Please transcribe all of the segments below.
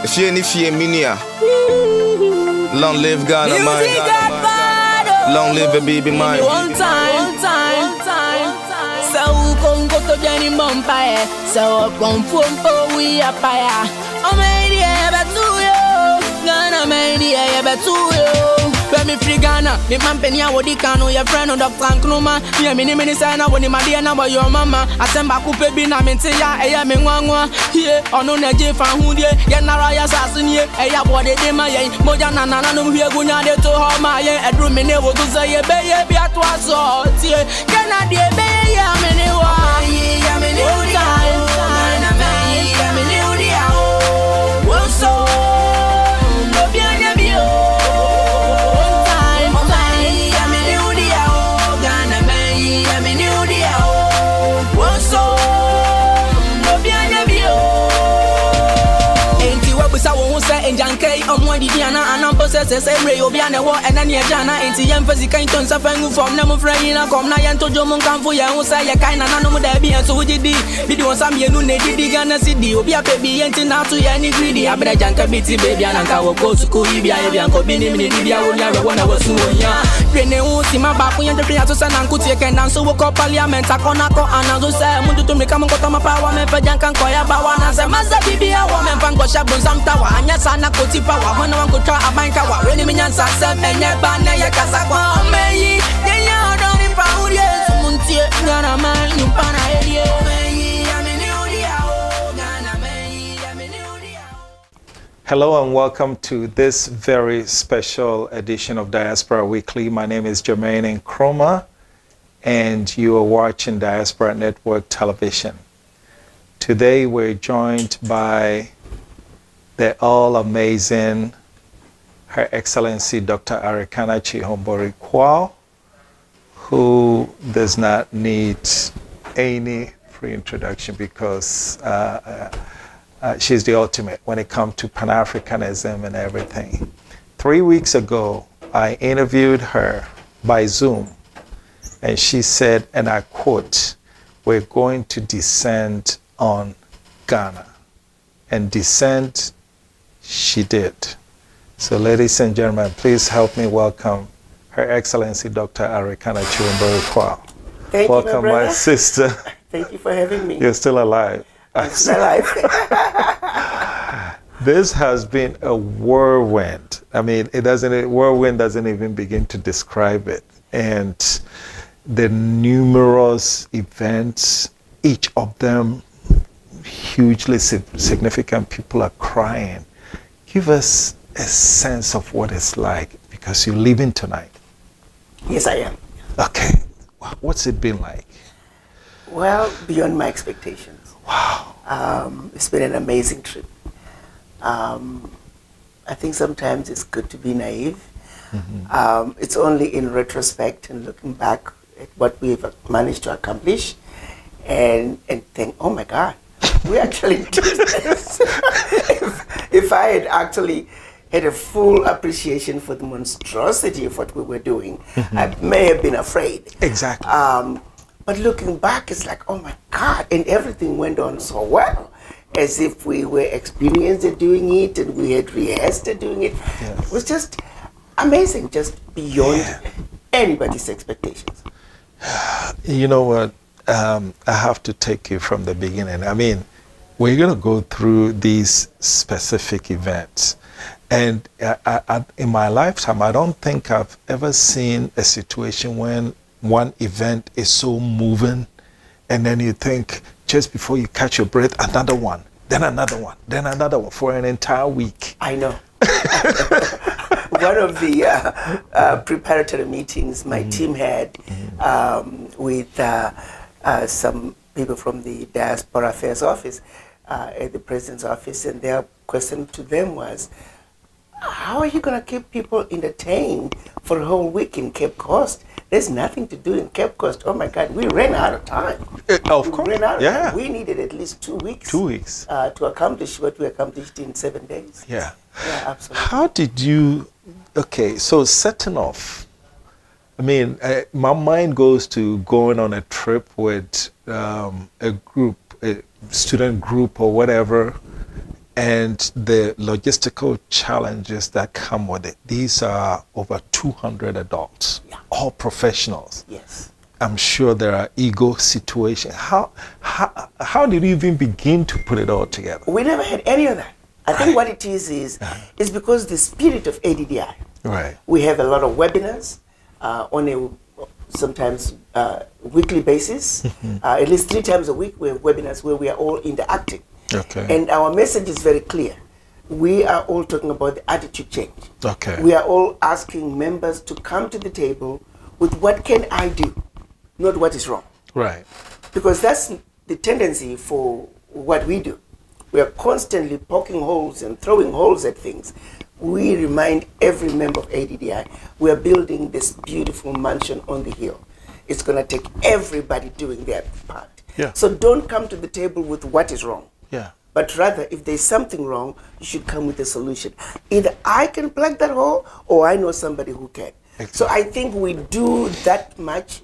If you minia, long live Ghana, man. Long live the baby, man. One time. So come go to Jenny Mumpire. So come from we are fire. Oh, maybe I ever do you. Ghana, maybe I ever do you. Let me free Ghana. The man penny I would decano your friend on Dr. Nkrumah. Yeah, mini sana when my dear number your mama. I send back up baby na mentia. I am in one. Here on no Naji fan who ye. Yanara assassin ye. I have what they did my Mojana Nano here Gunya to her my a room in never to say a baby at was all. Can I be a baby? I'm in on one Diana and I'm possessed same way Obiana war and then Jana and the emphasis kind of suffering from them afraid I come now and to Jomon come for you say a kind of no there be and so did video some you know did Ghana City Obia baby and now to any greedy I better janka bitty baby and I will go to Korea and go be named India when I was so young. When they won't see my back when the players and could take and so woke up parliament I and I say I want to make come to my power and for Jankan Koya Bawana say Master Bibi a woman from Goshabon some tower and yes and I could tip power when I could try a bank hour when me and Sasa and your banner your casa me yeah don't in power yes muntie Ghana man you pana area Hello and welcome to this very special edition of Diaspora Weekly. My name is Jermaine Nkrumah and you are watching Diaspora Network Television. Today we're joined by the all-amazing Her Excellency Dr. Arikana Chihombori-Kwao, who does not need any pre-introduction because she's the ultimate when it comes to Pan-Africanism and everything. 3 weeks ago, I interviewed her by Zoom, and she said, and I quote, "We're going to descend on Ghana." And descend she did. So ladies and gentlemen, please help me welcome Her Excellency Dr. Arikana Chihombori-Kwao. Thank welcome, you, my sister. Thank you for having me. You're still alive. I'm still alive. This has been a whirlwind. I mean, whirlwind doesn't even begin to describe it. And the numerous events, each of them hugely significant, people are crying. Give us a sense of what it's like because you're leaving tonight. Yes, I am. Okay. What's it been like? Well, beyond my expectations. Wow. It's been an amazing trip. I think sometimes it's good to be naive. Mm-hmm. It's only in retrospect and looking back at what we've managed to accomplish and think, oh my God, we actually did this. If I had actually had a full appreciation for the monstrosity of what we were doing, mm-hmm. I may have been afraid. Exactly. But looking back, it's like, oh my God, and everything went on so well, as if we were experienced at doing it and we had rehearsed at doing it. Yes. It was just amazing, just beyond anybody's expectations. You know what? I have to take you from the beginning. I mean, we're going to go through these specific events. And in my lifetime, I don't think I've ever seen a situation when one event is so moving, and then you think, just before you catch your breath, another one, then another one, then another one for an entire week. I know. One of the preparatory meetings my team had with some people from the Diaspora Affairs Office at the President's Office, and their question to them was, how are you going to keep people entertained for a whole week in Cape Coast? There's nothing to do in Cape Coast. Oh my God, we ran out of time. Of course. We ran out of time. We needed at least 2 weeks. 2 weeks. To accomplish what we accomplished in 7 days. Yeah. Yeah, absolutely. How did you, okay, so setting off, I mean, my mind goes to going on a trip with a group, a student group or whatever, and the logistical challenges that come with it. These are over 200 adults, all professionals. Yes. I'm sure there are ego situations. How did you even begin to put it all together? We never had any of that. I think what it is because the spirit of ADDI. Right. We have a lot of webinars on a sometimes weekly basis. At least 3 times a week we have webinars where we are all interacting. Okay. And our message is very clear. We are all talking about the attitude change. Okay. We are all asking members to come to the table with what can I do, not what is wrong. Right. Because that's the tendency for what we do. We are constantly poking holes and throwing holes at things. We remind every member of ADDI, we are building this beautiful mansion on the hill. It's going to take everybody doing their part. Yeah. So don't come to the table with what is wrong. Yeah. But rather, if there's something wrong, you should come with a solution. Either I can plug that hole or I know somebody who can. Exactly. So I think we do that much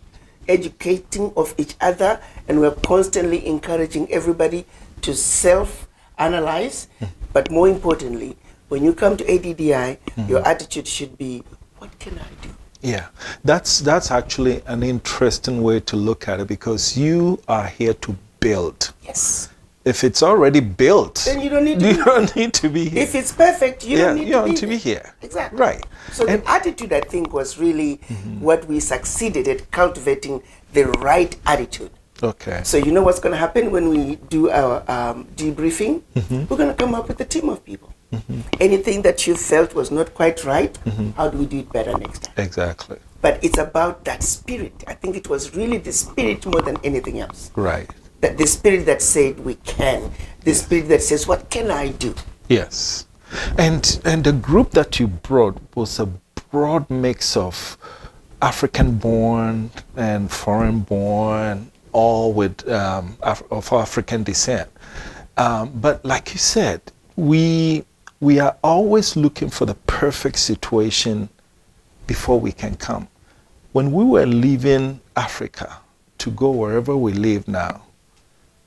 educating of each other, and we're constantly encouraging everybody to self-analyze. But more importantly, when you come to ADDI, your attitude should be, what can I do? Yeah, that's actually an interesting way to look at it, because you are here to build. Yes. If it's already built, then you don't need to, be here. If it's perfect, you don't need to be here. Exactly. Right. So the attitude, I think, was really what we succeeded at, cultivating the right attitude. Okay. So you know what's going to happen when we do our debriefing? We're going to come up with a team of people. Anything that you felt was not quite right, how do we do it better next time? Exactly. But it's about that spirit. I think it was really the spirit more than anything else. Right. That the spirit that said we can, the spirit that says, what can I do? Yes. And the group that you brought was a broad mix of African-born and foreign-born, all with of African descent. But like you said, we are always looking for the perfect situation before we can come. When we were leaving Africa to go wherever we live now,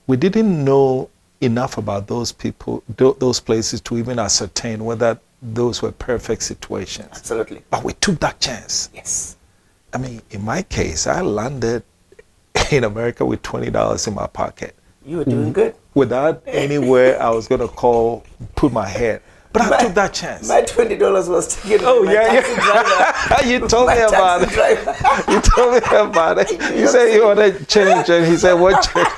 we didn't know enough about those people, those places, to even ascertain whether those were perfect situations. Absolutely. But we took that chance. Yes. I mean, in my case, I landed in America with $20 in my pocket. You were doing good. Without anywhere I was going to put my head. But I took that chance. My $20 was taken. Oh, by yeah, taxi driver. You told me about it. You told me about it. You said you wanted change, and he said, what change?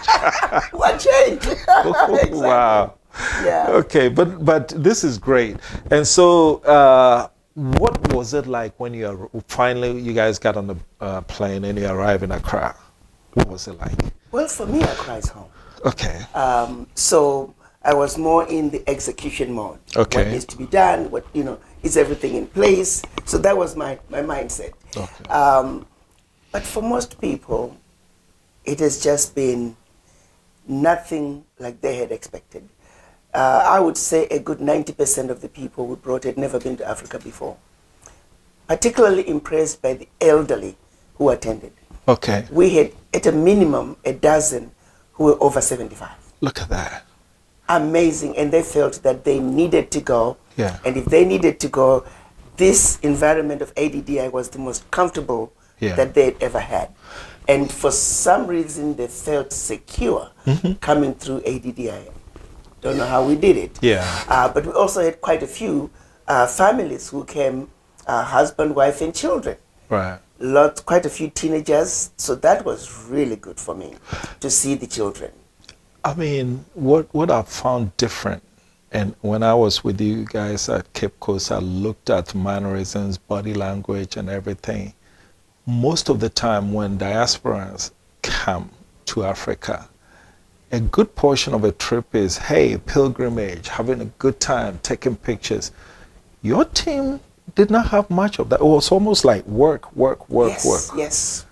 What change? Exactly. Wow. Yeah. Okay, but this is great. And so what was it like when you guys got on the plane and you arrived in Accra? What was it like? Well, for me, Accra is home. Okay. So I was more in the execution mode. Okay. What needs to be done? What, is everything in place? So that was my mindset. Okay. But for most people, it has just been nothing like they had expected. I would say a good 90% of the people we brought had never been to Africa before. Particularly impressed by the elderly who attended. Okay. We had, at a minimum, a dozen who were over 75. Look at that. Amazing. And they felt that they needed to go. Yeah. And if they needed to go, this environment of ADDI was the most comfortable that they had ever had. And for some reason, they felt secure coming through ADDI. Don't know how we did it. Yeah. But we also had quite a few families who came, husband, wife, and children. Right. Quite a few teenagers. So that was really good for me to see the children. I mean, what I found different, and when I was with you guys at Cape Coast, I looked at mannerisms, body language, and everything. Most of the time when diasporans come to Africa, a good portion of a trip is, hey, pilgrimage, having a good time, taking pictures. Your team did not have much of that. It was almost like work. Yes.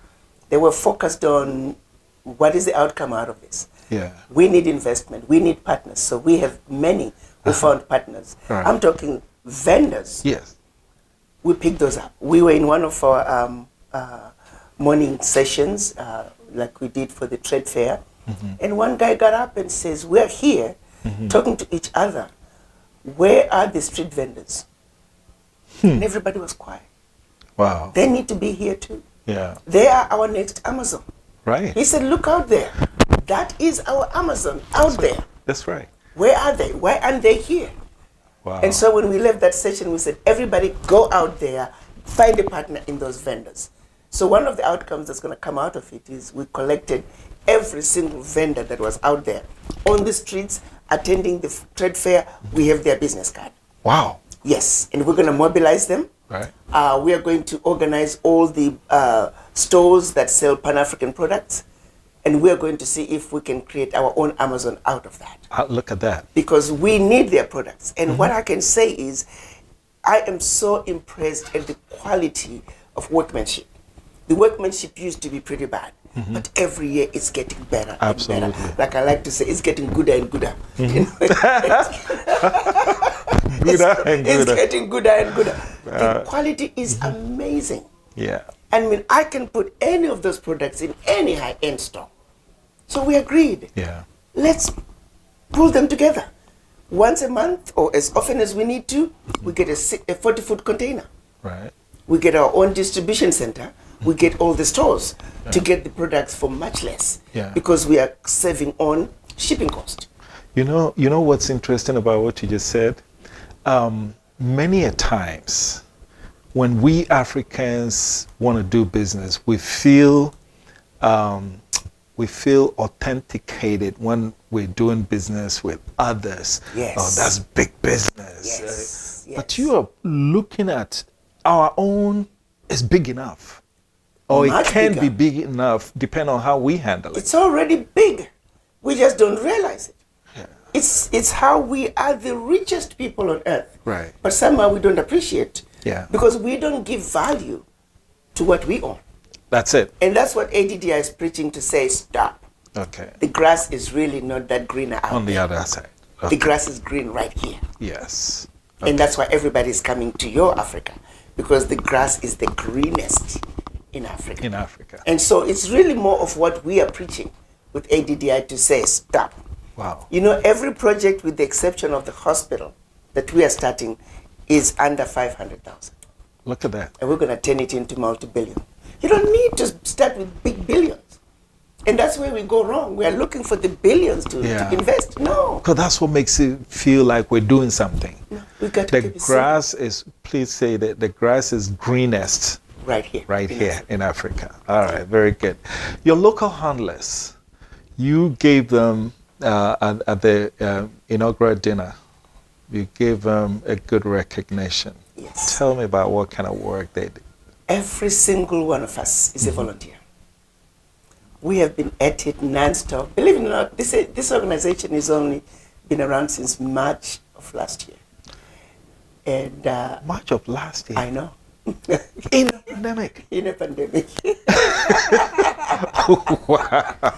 They were focused on what is the outcome out of this. Yeah. We need investment. We need partners. So we have many who found partners. Right. I'm talking vendors. Yes. We picked those up. We were in one of our morning sessions, like we did for the trade fair. And one guy got up and says, we're here talking to each other. where are the street vendors? And everybody was quiet. Wow. They need to be here too. Yeah. They are our next Amazon. Right. He said, look out there. That is our Amazon out there. That's right. Where are they? Why aren't they here? Wow. And so when we left that session, we said, everybody go out there, find a partner in those vendors. So one of the outcomes that's going to come out of it is we collected every single vendor that was out there on the streets attending the trade fair. We have their business card. Wow. Yes, and we're going to mobilize them. Right. We are going to organize all the stores that sell Pan-African products, and we are going to see if we can create our own Amazon out of that. Look at that. Because we need their products. And what I can say is, I am so impressed at the quality of workmanship. The workmanship used to be pretty bad, but every year it's getting better. Absolutely. And better. Like I like to say, it's getting gooder and gooder. You know? It's getting gooder and gooder. The quality is amazing. Yeah. I mean, I can put any of those products in any high-end store. So we agreed. Yeah. Let's pull them together. Once a month, or as often as we need to, we get a 40-foot container. Right. We get our own distribution center. We get all the stores to get the products for much less. Yeah. Because we are saving on shipping cost. You know what's interesting about what you just said? Many a times when we Africans want to do business, we feel authenticated when we're doing business with others. Yes. Oh, that's big business. Yes. Yes. But you are looking at our own is big enough. Or Much it can bigger. be big enough depending on how we handle it. It's already big. We just don't realize it. Yeah. It's how we are the richest people on earth. Right. But somehow we don't appreciate. Yeah. Because we don't give value to what we own. That's it. And that's what ADDI is preaching to say, stop. Okay. The grass is really not that greener out On the there. other side. Okay. The grass is green right here. Yes. And that's why everybody is coming to your Africa. Because the grass is the greenest in Africa. In Africa. And so it's really more of what we are preaching with ADDI to say, stop. Wow. You know, every project with the exception of the hospital that we are starting is under 500,000. Look at that. And we're going to turn it into multi-billion. You don't need to start with big billions. And that's where we go wrong. We are looking for the billions to invest. No. Because that's what makes it feel like we're doing something. No, we got to The keep it grass is, please say that the grass is greenest simple. Right here. right in here Africa. in Africa. All right, very good. Your local handlers, you gave them at the inaugural dinner, you gave them a good recognition. Yes. Tell me about what kind of work they did. Every single one of us is a volunteer. We have been at it non-stop. Believe it or not, this organization has only been around since March of last year. And March of last year. I know. In a pandemic. In a pandemic. Wow.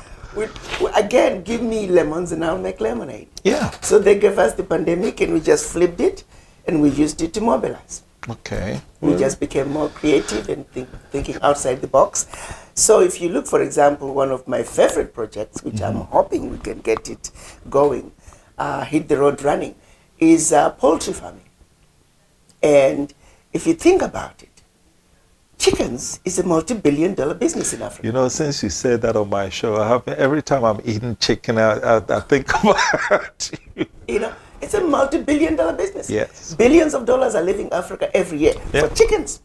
Again, give me lemons and I'll make lemonade. Yeah. So they gave us the pandemic and we just flipped it and we used it to mobilize. Okay. We just became more creative and thinking outside the box. So if you look, for example, one of my favorite projects, which I'm hoping we can get it going, hit the road running, is poultry farming. And if you think about it, chickens is a multi-billion-dollar business in Africa. You know, since you said that on my show, every time I'm eating chicken, I think about you. You know, it's a multi-billion-dollar business. Yes. Billions of dollars are leaving Africa every year Yeah. for chickens.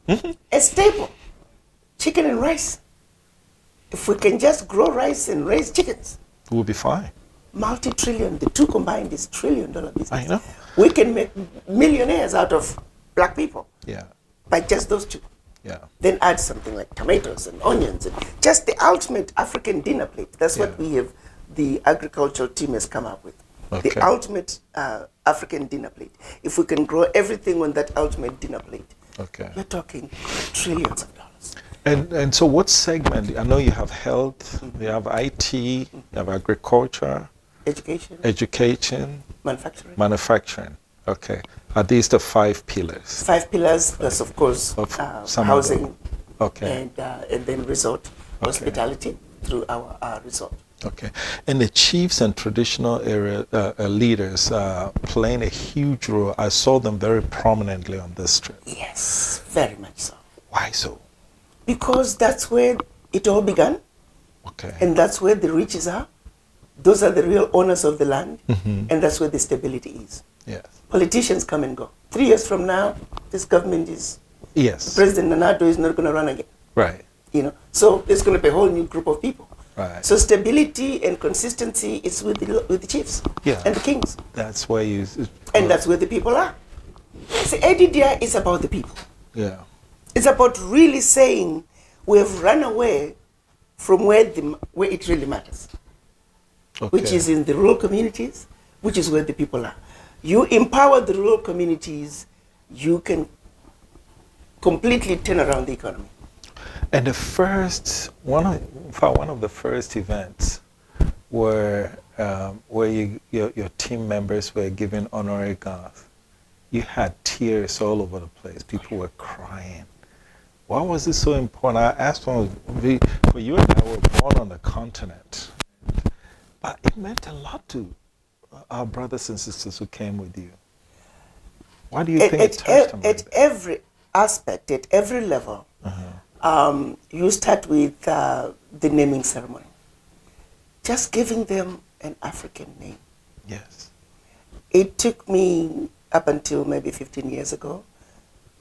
A staple. Chicken and rice. If we can just grow rice and raise chickens, We'll be fine. multi-trillion, the two combined is trillion-dollar business. I know. We can make millionaires out of black people Yeah. by just those two. Yeah. Then add something like tomatoes and onions and just the ultimate African dinner plate. That's what we have, the agricultural team has come up with. Okay. The ultimate African dinner plate. If we can grow everything on that ultimate dinner plate, Okay. you're talking trillions of dollars. And so what segment? I know you have health, you have IT, you have agriculture, Education, education, manufacturing. manufacturing. Okay. Are these the 5 pillars? 5 pillars, plus of course Of some of them. housing Okay. and then resort, hospitality through our resort. Okay. And the chiefs and traditional area leaders playing a huge role. I saw them very prominently on this trip. Yes, very much so. Why so? Because that's where it all began. Okay. And that's where the riches are. Those are the real owners of the land. And that's where the stability is. Yes. Politicians come and go. 3 years from now, this government is... Yes. President Nanato is not going to run again. Right. You know, so there's going to be a whole new group of people. Right. So stability and consistency is with the chiefs and the kings. That's where you... And that's where the people are. See, ADDI is about the people. Yeah. It's about really saying we have run away from where it really matters, which is in the rural communities, which is where the people are. You empower the rural communities, you can completely turn around the economy. And the first, one of the first events where your team members were given Honorary Goth, you had tears all over the place. People were crying. Why was it so important? I asked one, for you and I were born on the continent, but it meant a lot to our brothers and sisters who came with you. Why do you think it touched them? At every aspect, at every level, you start with the naming ceremony. Just giving them an African name. Yes. It took me up until maybe 15 years ago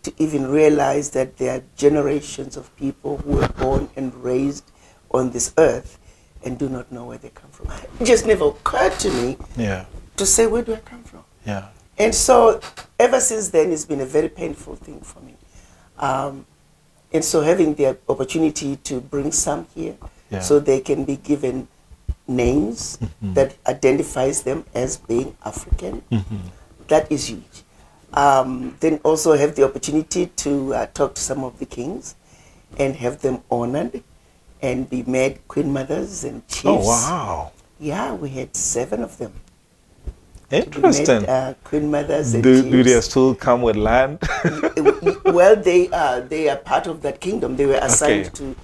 to even realize that there are generations of people who were born and raised on this earth and do not know where they come from. It just never occurred to me to say, where do I come from? Yeah. And so ever since then, it's been a very painful thing for me. And so having the opportunity to bring some here so they can be given names that identifies them as being African, that is huge. Then also have the opportunity to talk to some of the kings and have them honored and be made queen mothers and chiefs. Oh, wow. Yeah, we had 7 of them. Interesting. Queen mothers and do chiefs. they still come with land? Well, they are part of that kingdom. They were assigned to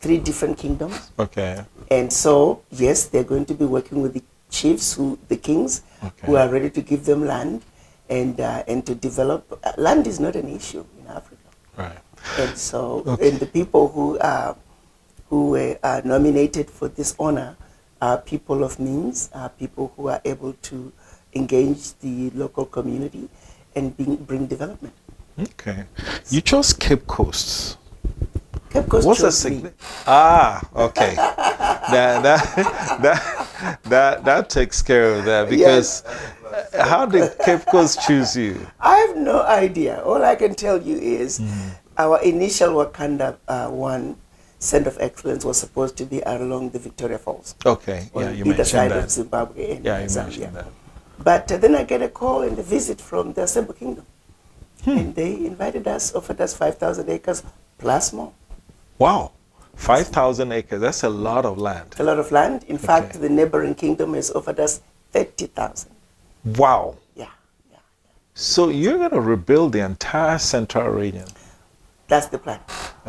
3 different kingdoms. Okay. And so, yes, they're going to be working with the chiefs, the kings, who are ready to give them land and to develop. Land is not an issue in Africa. Right. And so, and the people who were nominated for this honor are people of means, are people who are able to engage the local community and bring development. Okay. You chose Cape Coast. Cape Coast What's chose the me. okay. that takes care of that, because how did Cape Coast choose you? I have no idea. All I can tell you is our initial Wakanda One Center of Excellence was supposed to be along the Victoria Falls. Okay, yeah, you mentioned side that. Of Zimbabwe and yeah, you Zambia. mentioned that. But then I get a call and a visit from the Assemble Kingdom. And they invited us, offered us 5,000 acres plus more. Wow, 5,000 acres, that's a lot of land. It's a lot of land. In fact, the neighboring kingdom has offered us 30,000. Wow. Yeah. So you're going to rebuild the entire central region? That's the plan.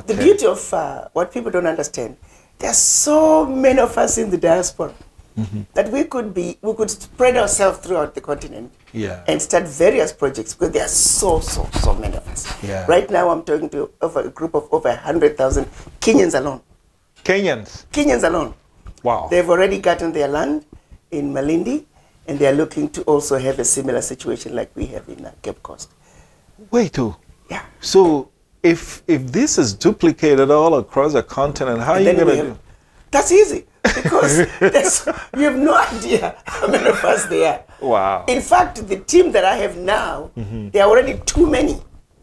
The beauty of what people don't understand, there are so many of us in the diaspora that we could spread ourselves throughout the continent and start various projects, because there are so many of us. Yeah. Right now I'm talking to a group of over 100,000 Kenyans alone. Kenyans alone. Wow. They've already gotten their land in Malindi, and they are looking to also have a similar situation like we have in Cape Coast. Wait, yeah. So if this is duplicated all across the continent, how are you going to do? That's easy, because you have no idea how many of us there are. Wow. In fact, the team that I have now, there are already too many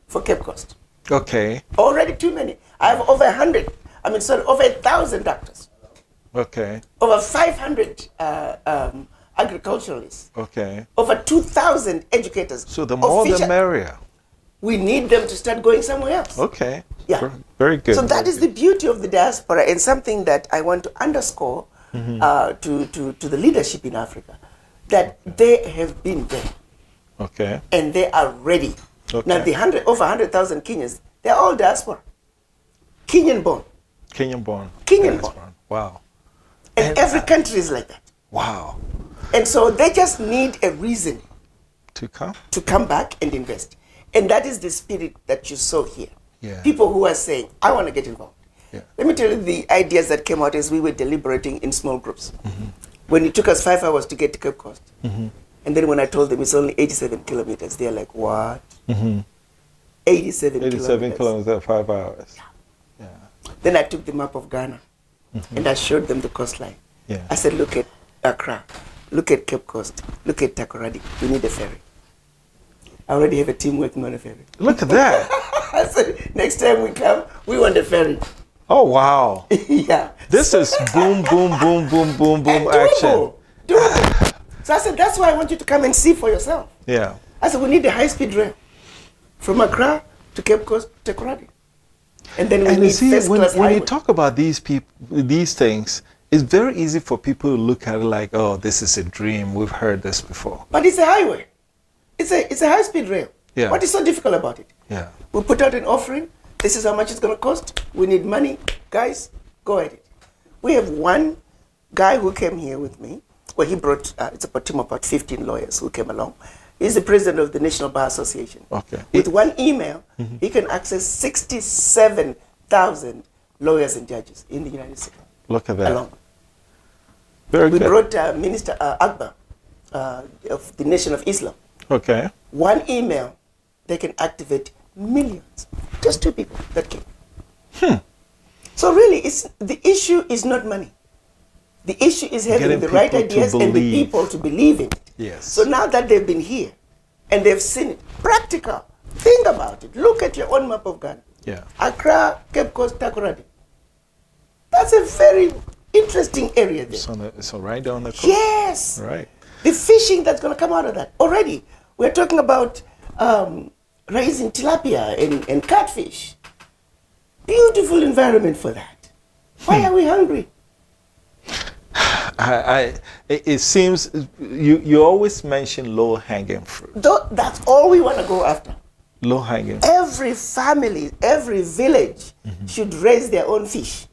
for Cape Coast. Okay. Already too many. I have over 1,000 doctors. Okay. Over 500 agriculturalists. Okay. Over 2,000 educators. So the more the merrier. We need them to start going somewhere else. Okay. Yeah. Very good. So that is the beauty of the diaspora, and something that I want to underscore to the leadership in Africa, that they have been there. Okay. And they are ready. Okay. Now the over 100,000 Kenyans, they're all diaspora. Kenyan born. Kenyan born. Kenyan born. Wow. And every country is like that. Wow. And so they just need a reason To come back and invest. And that is the spirit that you saw here. Yeah. People who are saying, I want to get involved. Yeah. Let me tell you the ideas that came out as we were deliberating in small groups. When it took us 5 hours to get to Cape Coast. And then when I told them it's only 87 kilometers, they're like, what? 87 kilometers, 5 hours. Yeah. Then I took the map of Ghana and I showed them the coastline. Yeah. I said, look at Accra, look at Cape Coast, look at Takoradi. We need a ferry. I already have a team working on a ferry. Look at that. I said, next time we come, we want a ferry. Oh, wow. Yeah. This is boom, boom, boom, boom, boom, boom action. Doable. So I said, that's why I want you to come and see for yourself. Yeah. I said, we need a high-speed rail from Accra to Cape Coast to Takoradi. And then we need first-class when you talk about these things, it's very easy for people to look at it like, oh, this is a dream. We've heard this before. But it's a highway. It's a high-speed rail. Yeah. What is so difficult about it? Yeah. We put out an offering. This is how much it's going to cost. We need money. Guys, go at it. We have one guy who came here with me. Well, he brought, it's a team of about 15 lawyers who came along. He's the president of the National Bar Association. Okay. With one email, he can access 67,000 lawyers and judges in the United States. Look at that. Alone. Very good. We brought Minister Akbar of the Nation of Islam. Okay. One email, they can activate millions. Just 2 people that came. So really, the issue is not money. The issue is having Getting the right people to ideas and the believe. people to believe in it. Yes. So now that they've been here and they've seen it, practical, think about it. Look at your own map of Ghana. Yeah. Accra, Cape Coast, Takoradi. That's a very interesting area there. So right down the coast. Yes. Right. The fishing that's going to come out of that. Already, we're talking about raising tilapia and catfish. Beautiful environment for that. Why are we hungry? It seems you always mention low-hanging fruit. That's all we want to go after. Low-hanging. Every family, every village should raise their own fish.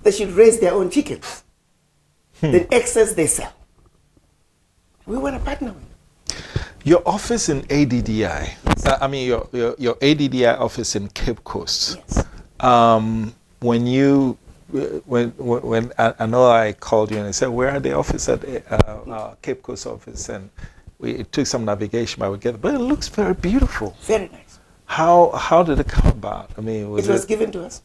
They should raise their own chickens. Then excess they sell. We want to partner with them. Your office in ADDI, I mean your ADDI office in Cape Coast. Yes. When I know I called you and I said, where are the office at Cape Coast office? And it took some navigation, but we get, but it looks very beautiful. Very nice. How did it come about? I mean, it was given to us.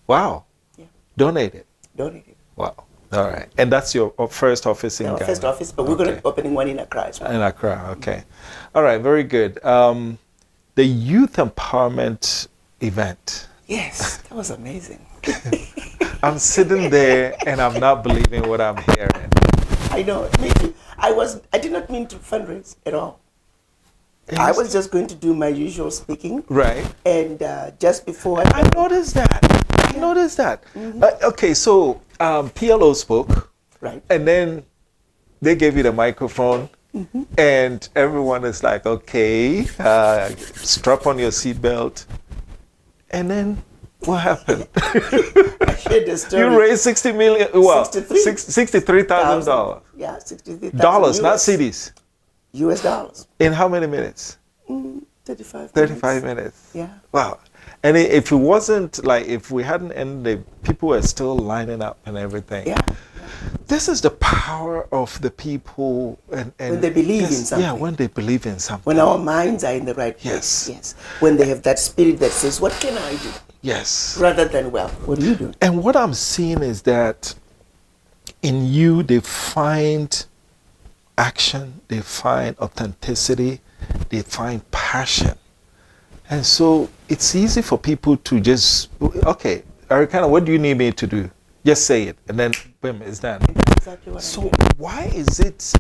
Wow. Yeah. Donated. Donated. Wow. All right. And that's your first office in Ghana? First office, but we're going to be opening one in Accra as well. In Accra, okay. All right, very good. The youth empowerment event. Yes, that was amazing. I'm sitting there and I'm not believing what I'm hearing. I know, me too. I did not mean to fundraise at all. I was just going to do my usual speaking. Right. And just before I noticed that. I noticed that. Okay, so PLO spoke. Right. And then they gave you the microphone. And everyone is like, okay, strap on your seatbelt. And then what happened? I shared the story. You raised $63,000. Yeah, $63,000. Dollars, not cedis. US dollars. In how many minutes? 35 35 minutes. Yeah. Wow. And if it wasn't like, if we hadn't ended, people were still lining up and everything. Yeah. This is the power of the people. And when they believe in something. Yeah, when they believe in something. When our minds are in the right place. Yes. When they have that spirit that says, what can I do? Yes. Rather than, well, what do you do? And what I'm seeing is that in you, they find action, they find authenticity, they find passion. And so it's easy for people to just, okay, Arikana, what do you need me to do? Just say it, and then boom, it's done. Exactly what so why is it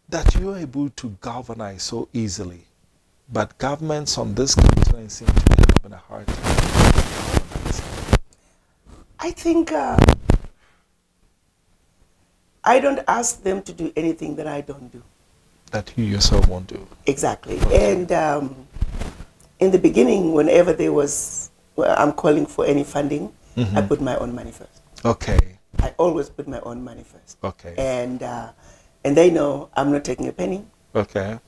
that you're able to galvanize so easily, but governments on this continent seem to be having a hard time galvanizing? I think I don't ask them to do anything that I don't do. That you yourself won't do. Exactly. Okay. And in the beginning, whenever there was, I'm calling for any funding, I put my own money first. Okay. I always put my own money first. Okay. And they know I'm not taking a penny. Okay.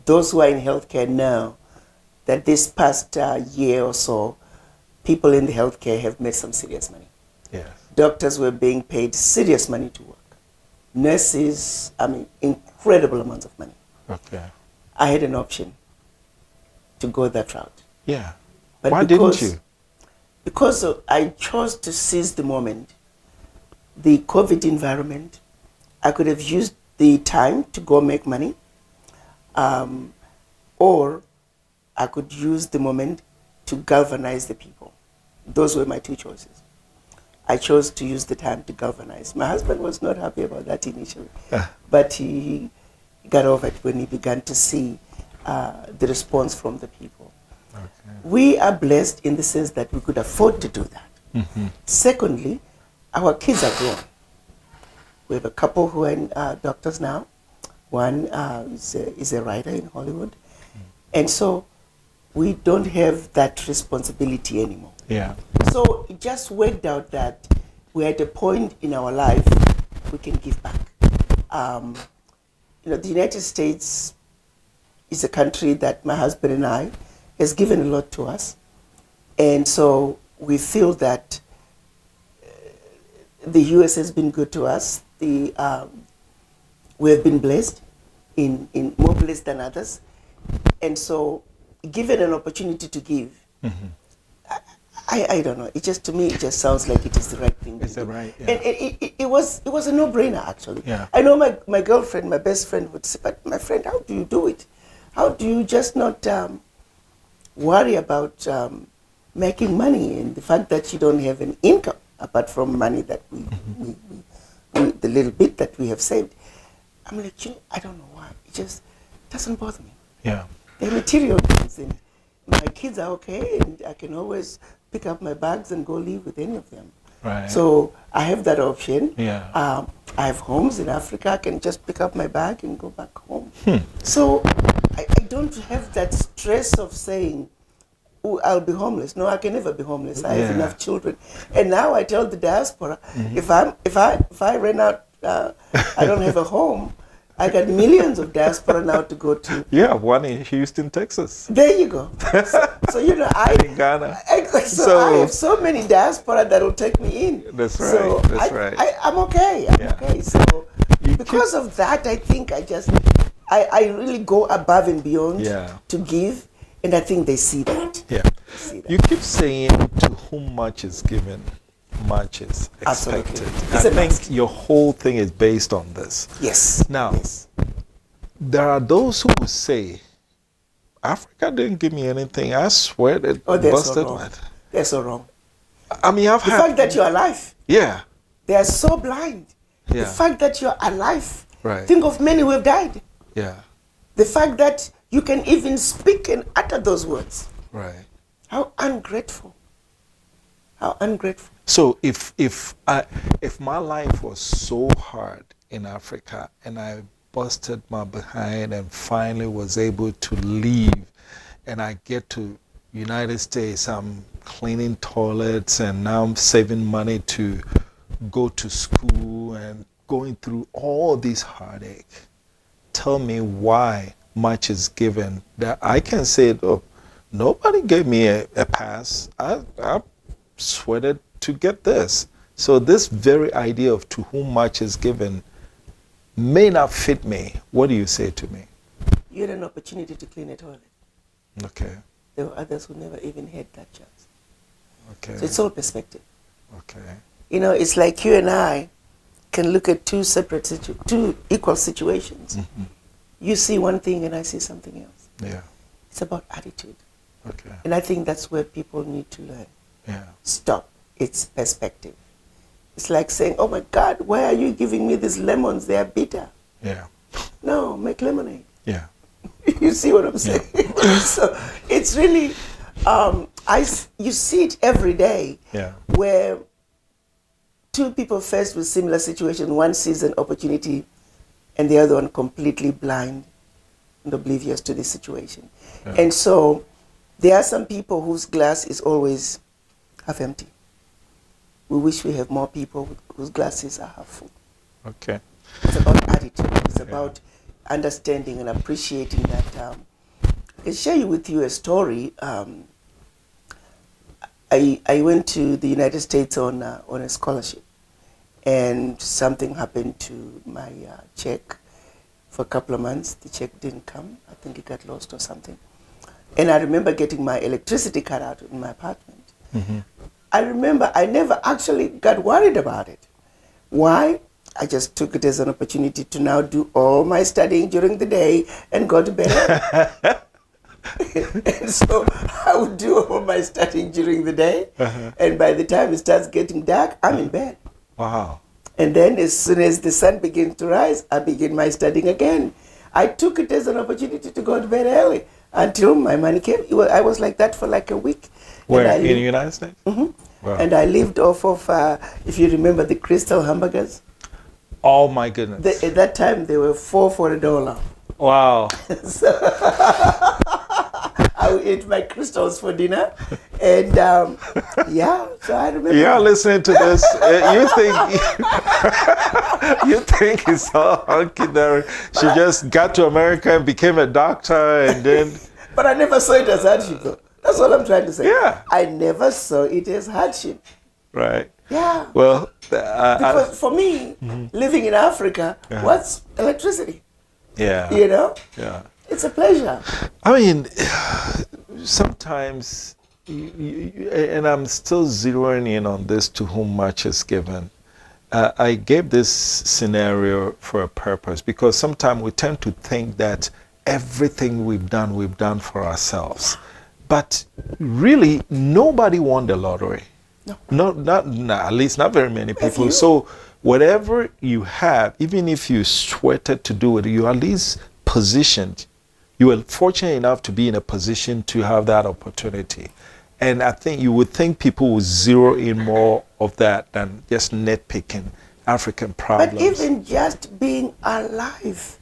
Those who are in healthcare know that this past year or so, people in the healthcare have made some serious money. Yes. Doctors were being paid serious money to work. Nurses, I mean, incredible amounts of money. Okay. I had an option to go that route. Yeah. But why didn't you? Because I chose to seize the moment, the COVID environment. I could have used the time to go make money, or I could use the moment to galvanize the people. Those were my two choices. I chose to use the time to galvanize. My husband was not happy about that initially, but he got over it when he began to see the response from the people. Okay. We are blessed in the sense that we could afford to do that. Mm-hmm. Secondly, our kids are grown. We have a couple who are doctors now. One is a writer in Hollywood. And so we don't have that responsibility anymore. Yeah. So it just worked out that we're at a point in our life we can give back. You know, the United States is a country that my husband and I has given a lot to us. And so we feel that the U.S. has been good to us. We have been blessed, in more blessed than others. And so given an opportunity to give, mm-hmm. I don't know. It just, to me, it just sounds like it is the right thing to do. Is that right? Yeah. And it was a no-brainer, actually. Yeah. I know my girlfriend, my best friend would say, but my friend, how do you do it? How do you just not worry about making money and the fact that you don't have an income apart from money that we the little bit that we have saved? I'm like, I don't know why. It just doesn't bother me. Yeah. They're material things, and my kids are okay, and I can always pick up my bags and go live with any of them. Right. So I have that option. Yeah. I have homes in Africa. I can just pick up my bag and go back home. So I don't have that stress of saying, oh, I'll be homeless. No, I can never be homeless. I have enough children. And now I tell the diaspora, if I rent out, I don't have a home, I got millions of diaspora now to go to. Yeah, one in Houston, Texas. There you go. So you know, in Ghana. So I have so many diaspora that will take me in. That's right. So That's right. I'm okay. I'm okay. So because of that, I think I really go above and beyond to give, and I think they see that. Yeah. You keep saying, to whom much is given, much is expected. I think your whole thing is based on this. Yes. Now, there are those who will say, Africa didn't give me anything. I swear it busted my... They're so wrong. I mean, the fact that you're alive. Yeah. They are so blind. Yeah. The fact that you're alive. Right. Think of many who have died. Yeah. The fact that you can even speak and utter those words. Right. How ungrateful. How ungrateful. So if my life was so hard in Africa and I busted my behind and finally was able to leave, and I get to United States, I'm cleaning toilets and now I'm saving money to go to school and going through all this heartache. Tell me why much is given that I can say, oh, nobody gave me a pass. I sweated to get this. So this very idea of to whom much is given may not fit me. What do you say to me? You had an opportunity to clean a toilet. Okay. There were others who never even had that chance. Okay. So it's all perspective. Okay. You know, it's like you and I can look at two equal situations. Mm-hmm. You see one thing and I see something else. Yeah. It's about attitude. Okay. And I think that's where people need to learn. Yeah. Stop. It's perspective. It's like saying, oh my God, why are you giving me these lemons? They are bitter. Yeah. No, make Yeah. You see what I'm saying? Yeah. So it's really, you see it every day. Yeah. Where two people faced with similar situations, one sees an opportunity and the other one completely blind and oblivious to the situation. Yeah. And so there are some people whose glass is always half empty. we wish we have more people whose glasses are half full. Okay. It's about attitude. It's about understanding and appreciating that. I can share with you a story. I went to the United States on a scholarship, and something happened to my check for a couple of months. The check didn't come. I think it got lost or something. And I remember getting my electricity cut out in my apartment. Mm-hmm. I remember I never actually got worried about it. Why? I just took it as an opportunity to now do all my studying during the day and go to bed. And so I would do all my studying during the day, and by the time it starts getting dark, I'm in bed. Wow. And then as soon as the sun begins to rise, I begin my studying again. I took it as an opportunity to go to bed early until my money came. I was like that for like a week. Where, in the United States? Mm-hmm. Wow. And I lived off of, if you remember, the Crystal hamburgers. Oh my goodness. At that time, they were $4 for $1. Wow. So I would eat my crystals for dinner, and yeah. So I remember. You're listening to this. You think it's all hunky dory. She just got to America and became a doctor, and then. But I never saw it as hardship, though. That's all I'm trying to say. Yeah. I never saw it as hardship. Right. Yeah. Well, because for me, living in Africa, what's electricity? Yeah. You know? Yeah. It's a pleasure. I mean, sometimes, and I'm still zeroing in on this, to whom much is given. I gave this scenario for a purpose, because sometimes we tend to think that everything we've done for ourselves. But really, nobody won the lottery. No. Not at least not very many people. So whatever you have, even if you sweated to do it, you're at least positioned. You were fortunate enough to be in a position to have that opportunity. And I think you would think people would zero in more of that than just nitpicking African problems. But even just being alive.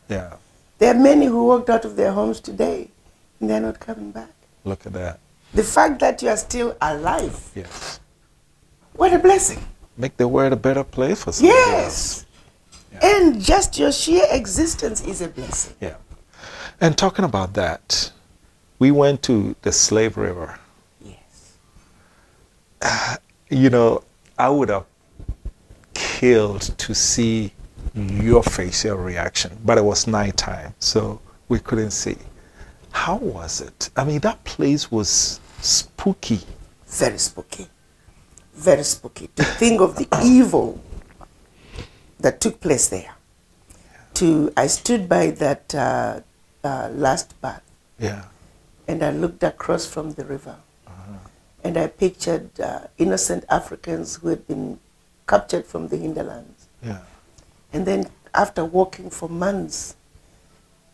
Yeah. There are many who walked out of their homes today and they're not coming back. Look at that. The fact that you are still alive. Yes. What a blessing. Make the world a better place for somebody else. Yes. Yeah. And just your sheer existence is a blessing. Yeah. And talking about that, we went to the Slave River. Yes. You know, I would have killed to see your facial reaction, but it was nighttime, so we couldn't see. How was it? I mean, that place was spooky. Very spooky. Very spooky. To think of the evil that took place there. I stood by that last bath. Yeah. And I looked across from the river. And I pictured innocent Africans who had been captured from the hinterlands. Yeah. And then after walking for months,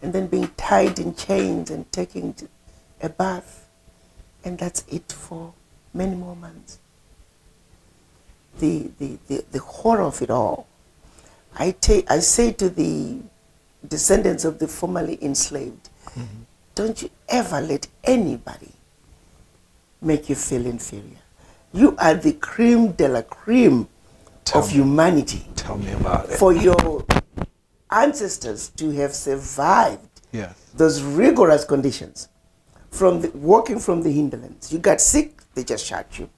and then being tied in chains and taking a bath, and that's it for many more months. The horror of it all. I say to the descendants of the formerly enslaved, don't you ever let anybody make you feel inferior. You are the creme de la creme of humanity. Tell me about it. For your ancestors to have survived those rigorous conditions, walking from the hinterlands. You got sick, they just shot you.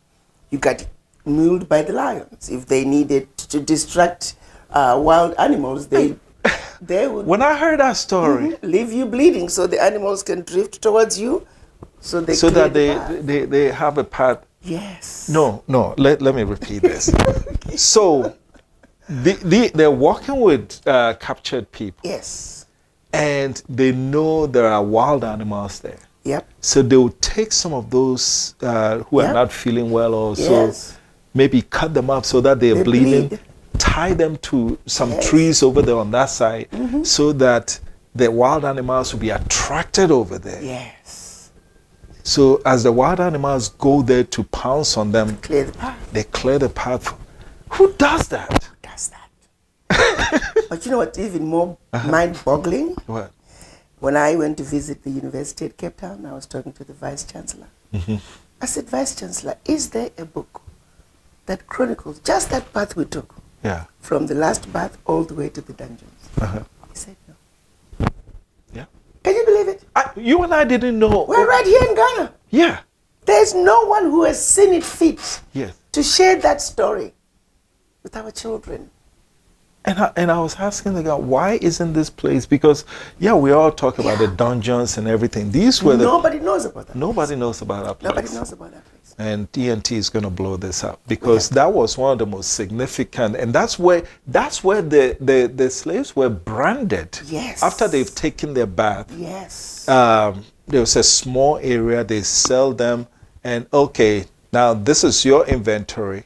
You got mauled by the lions. If they needed to distract wild animals, they would. When I heard that story, leave you bleeding so the animals can drift towards you, so that they have a path. Yes. No. Let me repeat this. So they're walking with captured people. Yes. And they know there are wild animals there. Yep. So they will take some of those who are not feeling well, also maybe cut them up so that they're bleeding, tie them to some trees over there on that side, so that the wild animals will be attracted over there. Yes. So as the wild animals go there to pounce on them, clear the path. They clear the path. Who does that? Who does that? But you know what's even more mind-boggling? What? When I went to visit the University at Cape Town, I was talking to the Vice Chancellor. I said, Vice Chancellor, is there a book that chronicles just that path we took. Yeah. From the last bath all the way to the dungeons. He said no. Yeah. Can you believe it? You and I didn't know. We're right here in Ghana. Yeah. There's no one who has seen it fit Yes. to share that story with our children. And I was asking the guy, why isn't this place? Because, yeah, we all talk about the dungeons and everything. These were Nobody knows about that. Nobody knows about that place. Nobody knows about that place. And TNT is going to blow this up because that was one of the most significant, and that's where the slaves were branded. Yes. After they've taken their bath. Yes. There was a small area, they sell them, and okay, now this is your inventory.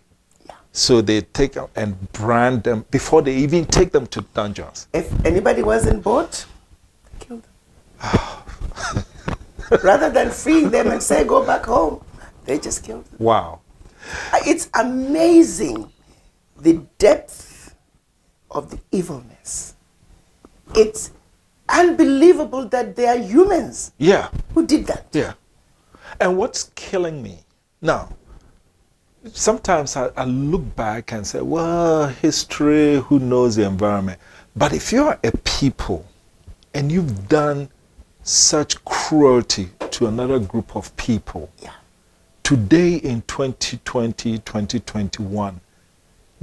So they take and brand them before they even take them to dungeons. If anybody wasn't bought, they killed them. Rather than freeing them and say, go back home, they just killed them. Wow. It's amazing the depth of the evilness. It's unbelievable that they are humans. Yeah. Who did that? Yeah. And what's killing me now, sometimes I look back and say, well, history, who knows the environment? But if you're a people and you've done such cruelty to another group of people, today in 2020, 2021,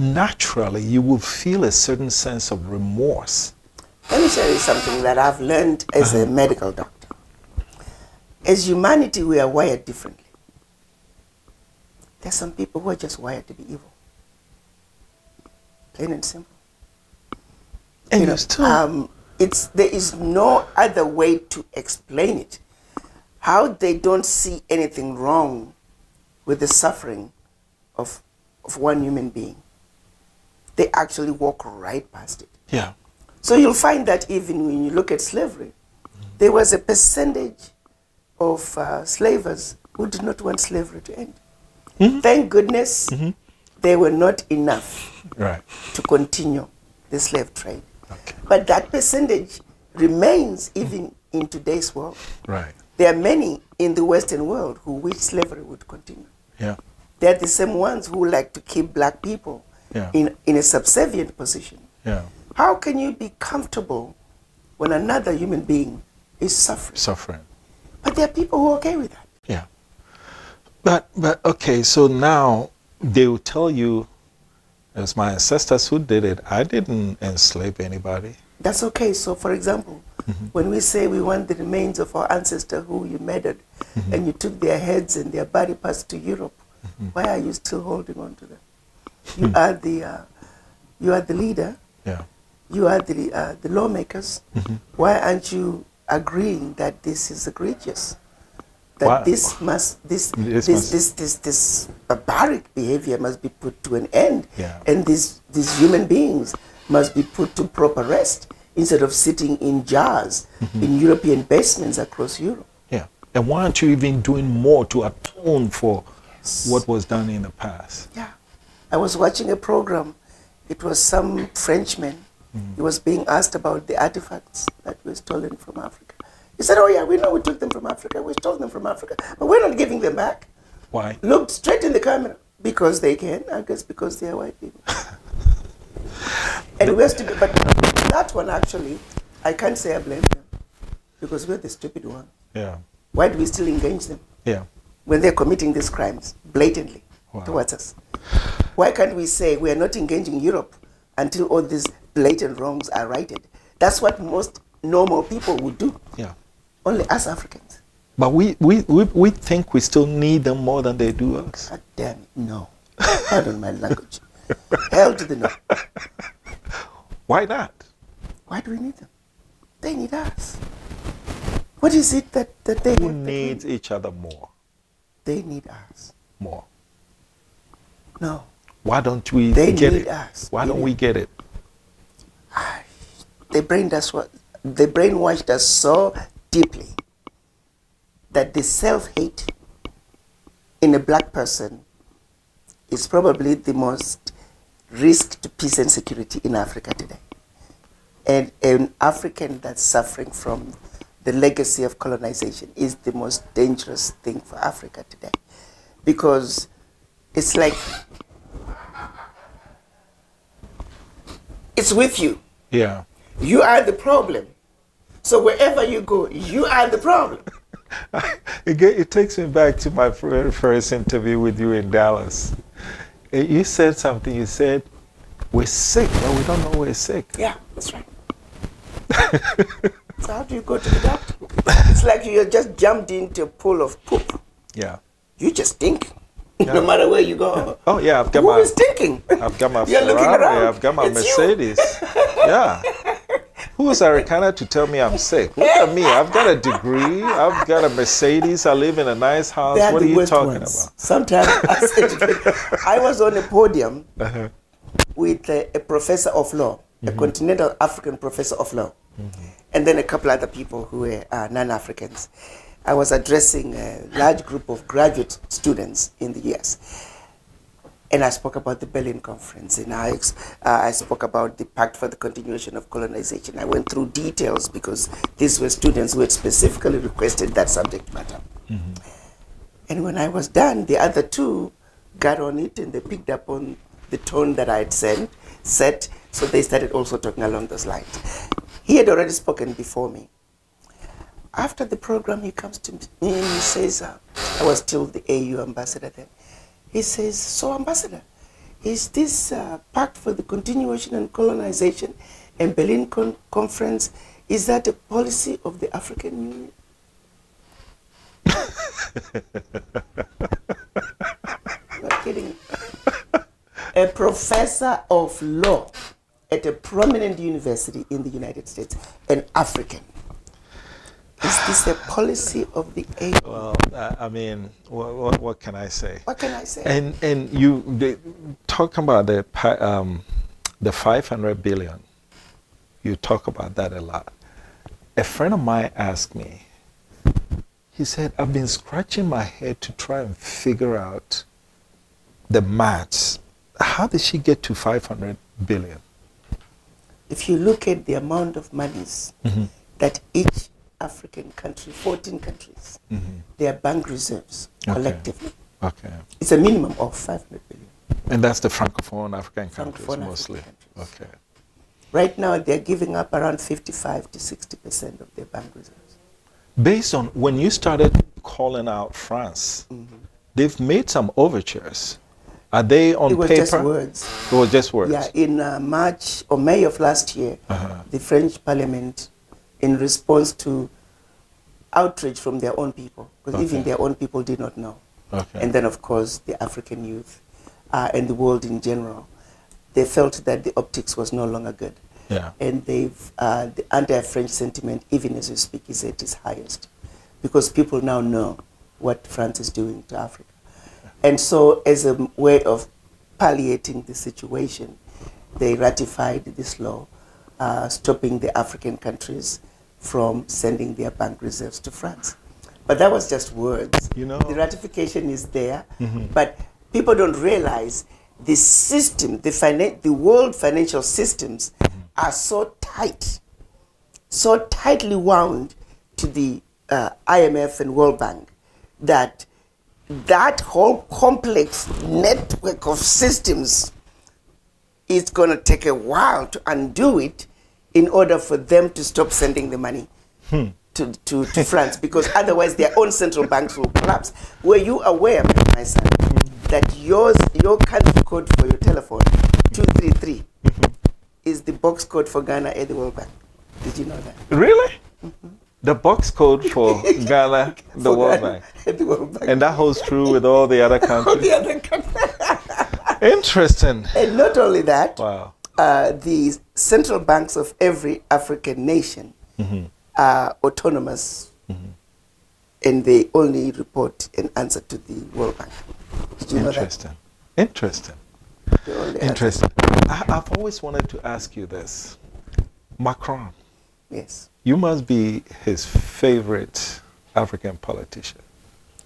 naturally you will feel a certain sense of remorse. Let me tell you something that I've learned as a medical doctor. As humanity, we are wired differently. There's some people who are just wired to be evil. Plain and simple. And there is no other way to explain it. How they don't see anything wrong with the suffering of one human being. They actually walk right past it. Yeah. So you'll find that even when you look at slavery, there was a percentage of slavers who did not want slavery to end. Thank goodness they were not enough to continue the slave trade. Okay. But that percentage remains even in today's world. Right. There are many in the Western world who wish slavery would continue. Yeah. They're the same ones who like to keep black people in a subservient position. Yeah. How can you be comfortable when another human being is suffering? But there are people who are okay with that. Yeah. But okay, so now they will tell you, as my ancestors who did it, I didn't enslave anybody. That's okay. So for example, when we say we want the remains of our ancestors who you murdered and you took their heads and their body parts to Europe, why are you still holding on to them? You are the leader. Yeah. You are the lawmakers. Why aren't you agreeing that this is egregious? That this barbaric behavior must be put to an end, and these human beings must be put to proper rest instead of sitting in jars in European basements across Europe. Yeah. And why aren't you even doing more to atone for what was done in the past? Yeah. I was watching a program. It was some Frenchman. He was being asked about the artifacts that were stolen from Africa. He said, oh yeah, we know we took them from Africa. We stole them from Africa. But we're not giving them back. Why? Looked straight in the camera. Because they can. I guess because they are white people. And we're stupid. But that one actually, I can't say I blame them. Because we're the stupid one. Yeah. Why do we still engage them? Yeah. When they're committing these crimes blatantly towards us? Why can't we say we are not engaging Europe until all these blatant wrongs are righted? That's what most normal people would do. Yeah. Only us Africans. But we think we still need them more than they do us. God damn it, no. Pardon my language. Hell to the no. Why not? Why do we need them? They need us. What is it that they Who needs each other more? They need us. More. No. Why don't we get it? Us. Why don't we get it? They brainwashed us so deeply that the self-hate in a black person is probably the most risk to peace and security in Africa today. And an African that's suffering from the legacy of colonization is the most dangerous thing for Africa today. Because it's like it's with you. Yeah. You are the problem. So wherever you go, you are the problem. It takes me back to my first interview with you in Dallas. You said something. You said, we're sick, but we don't know we're sick. Yeah, that's right. So how do you go to the doctor? It's like you just jumped into a pool of poop. Yeah. You just stink. Yeah. No matter where you go. Oh, yeah, I've got Who is thinking? I've got my You're looking Ferrari, around. I've got my It's Mercedes. Yeah. Who is Arikana to tell me I'm sick? Look at me. I've got a degree. I've got a Mercedes. I live in a nice house. They are What the are you worst talking ones. about? Sometimes I was on a podium with a professor of law, a continental African professor of law, and then a couple other people who were non-Africans. I was addressing a large group of graduate students in the US. And I spoke about the Berlin Conference, and I spoke about the Pact for the Continuation of Colonization. I went through details because these were students who had specifically requested that subject matter. And when I was done, the other two got on it, and they picked up on the tone that I had set, so they started also talking along those lines. He had already spoken before me. After the program, he comes to me and he says, I was still the AU ambassador then. He says, so ambassador, is this Pact for the Continuation and Colonization and Berlin Conference, is that a policy of the African Union? Not kidding. A professor of law at a prominent university in the United States, an African. Is this a policy of the AU? Well, I mean, what can I say? What can I say? And talk about the 500 billion. You talk about that a lot. A friend of mine asked me, he said, I've been scratching my head to try and figure out the maths. How did she get to 500 billion? If you look at the amount of monies that each African country, 14 countries, their bank reserves collectively. Okay. It's a minimum of 500 billion. And that's the Francophone African countries Francophone mostly. African countries. Okay. Right now, they're giving up around 55 to 60% of their bank reserves. Based on when you started calling out France, they've made some overtures. Are they on paper? It was just words. It was just words. Yeah, in March or May of last year, the French Parliament, in response to outrage from their own people, because even their own people did not know. And then, of course, the African youth and the world in general, they felt that the optics was no longer good. And they've, the anti-French sentiment, even as we speak, is at its highest, because people now know what France is doing to Africa. And so, as a way of palliating the situation, they ratified this law, stopping the African countries from sending their bank reserves to France. But that was just words. You know, the ratification is there, but people don't realize the system, the world financial systems are so tight, so tightly wound to the IMF and World Bank that that whole complex network of systems is going to take a while to undo it in order for them to stop sending the money to France, because otherwise their own central banks will collapse. Were you aware, my son, that your country code for your telephone, 233, is the box code for Ghana at the World Bank? Did you know that? Really? The box code for Ghana, the World Bank. At the World Bank. And that holds true with all the other countries? All the other countries. Interesting. And not only that, wow. The central banks of every African nation are autonomous, and they only report an answer to the World Bank. Did you know that? Interesting. Interesting. I've always wanted to ask you this. Macron. Yes. You must be his favorite African politician.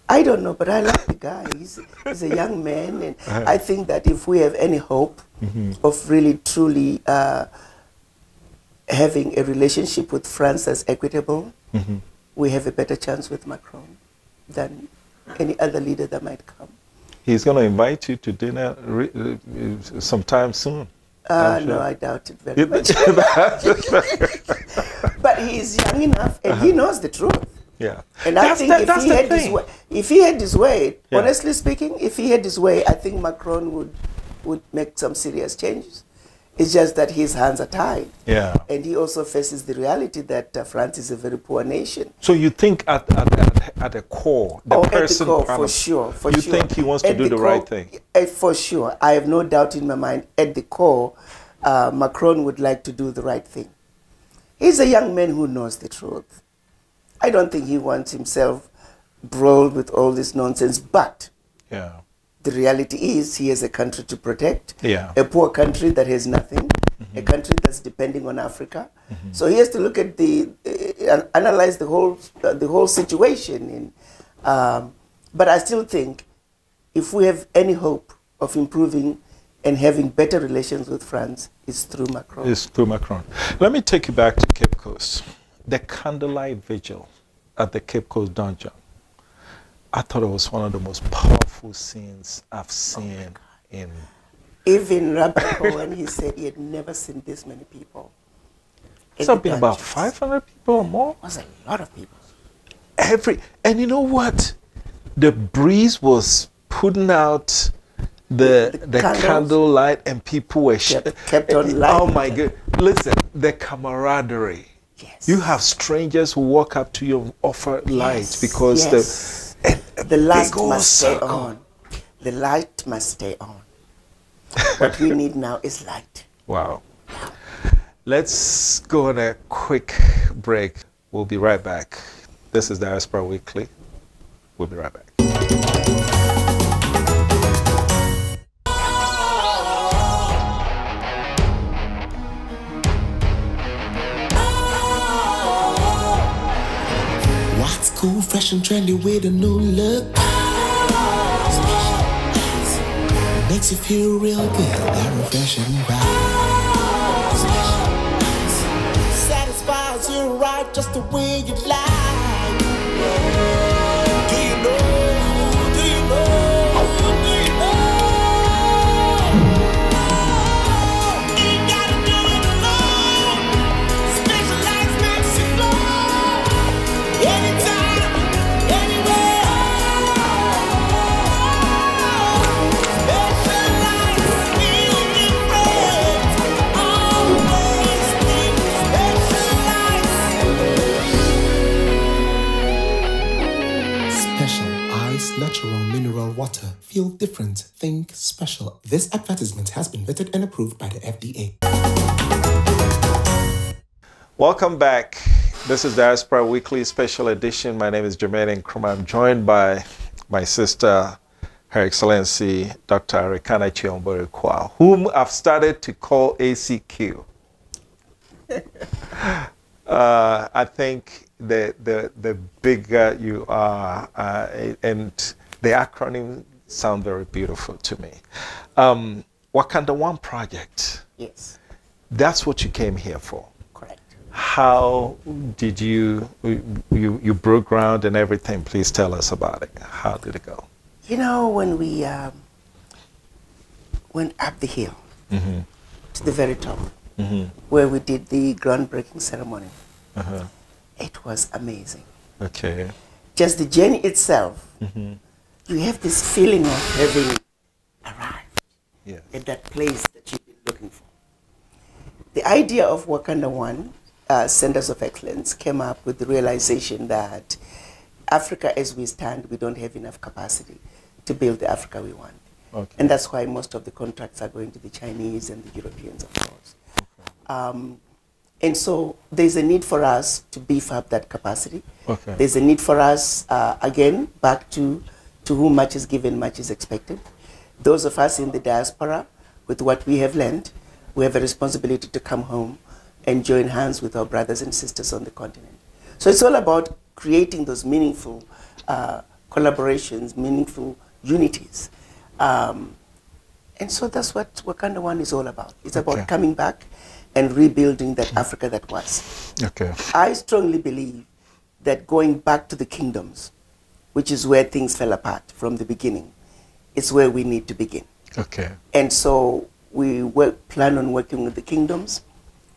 I don't know, but I like the guy. He's a young man, and I think that if we have any hope of really, truly having a relationship with France that's equitable, we have a better chance with Macron than any other leader that might come. He's going to invite you to dinner sometime soon. No, I doubt it very much. But he's young enough, and he knows the truth. Yeah. And I think if he had his way, honestly speaking, if he had his way, I think Macron would make some serious changes. It's just that his hands are tied. Yeah. And he also faces the reality that France is a very poor nation. So you think at the core, the person... at the core, for sure. You think he wants to do the right thing? For sure. I have no doubt in my mind, at the core, Macron would like to do the right thing. He's a young man who knows the truth. I don't think he wants himself embroiled with all this nonsense, but the reality is he has a country to protect, a poor country that has nothing, a country that's depending on Africa. So he has to look at analyze the whole situation. But I still think if we have any hope of improving and having better relations with France, it's through Macron. It's through Macron. Let me take you back to Cape Coast. The candlelight vigil at the Cape Coast dungeon. I thought it was one of the most powerful scenes I've seen in... Even Rabbi Cohen, he said he had never seen this many people. It's been about 500 people or more? It was a lot of people. And you know what? The breeze was putting out the candlelight, and people were kept on lighting. Oh my God. Listen, the camaraderie. Yes. You have strangers who walk up to you and offer light because the light must stay on. The light must stay on. What we need now is light. Wow. Let's go on a quick break. We'll be right back. This is Diaspora Weekly. We'll be right back. What's cool, fresh and trendy with a new look? Makes you feel real good, that refreshing vibe. Satisfies you right just the way you like. Do you know? Do you know? Do you know? Ain't gotta do it alone. Specialized makes you flow. Anytime, anywhere. Natural mineral water. Feel different. Think special. This advertisement has been vetted and approved by the FDA. Welcome back. This is Diaspora Weekly Special Edition. My name is Jermaine Nkrumah. I'm joined by my sister, Her Excellency, Dr. Arikana Chiomborikwa, whom I've started to call ACQ. I think the bigger you are, and the acronym sound very beautiful to me. Wakanda One Project. Yes. That's what you came here for. Correct. How did you broke ground and everything? Please tell us about it. How did it go? You know, when we went up the hill to the very top, where we did the groundbreaking ceremony, it was amazing. Okay. Just the journey itself, you have this feeling of having arrived at that place that you've been looking for. The idea of Wakanda One Centers of Excellence came up with the realization that Africa, as we stand, we don't have enough capacity to build the Africa we want. Okay. And that's why most of the contracts are going to the Chinese and the Europeans, of course. Okay. And so there's a need for us to beef up that capacity. Okay. There's a need for us, again, back to whom much is given, much is expected. Those of us in the diaspora, with what we have learned, we have a responsibility to come home and join hands with our brothers and sisters on the continent. So it's all about creating those meaningful collaborations, meaningful unities. And so that's what Wakanda One is all about. It's about coming back and rebuilding that Africa that was. Okay. I strongly believe that going back to the kingdoms, which is where things fell apart from the beginning, is where we need to begin. Okay. And so we plan on working with the kingdoms,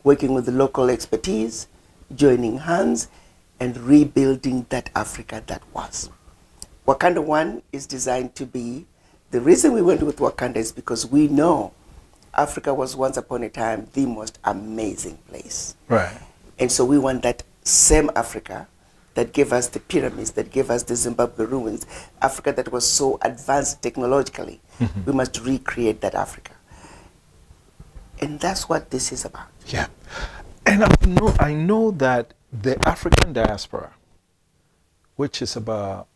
working with the local expertise, joining hands, and rebuilding that Africa that was. Wakanda One is designed to be, the reason we went with Wakanda is because we know Africa was once upon a time the most amazing place. Right. And so we want that same Africa that gave us the pyramids, that gave us the Zimbabwe ruins, Africa that was so advanced technologically. We must recreate that Africa. And that's what this is about. Yeah. And I know that the African diaspora, which is about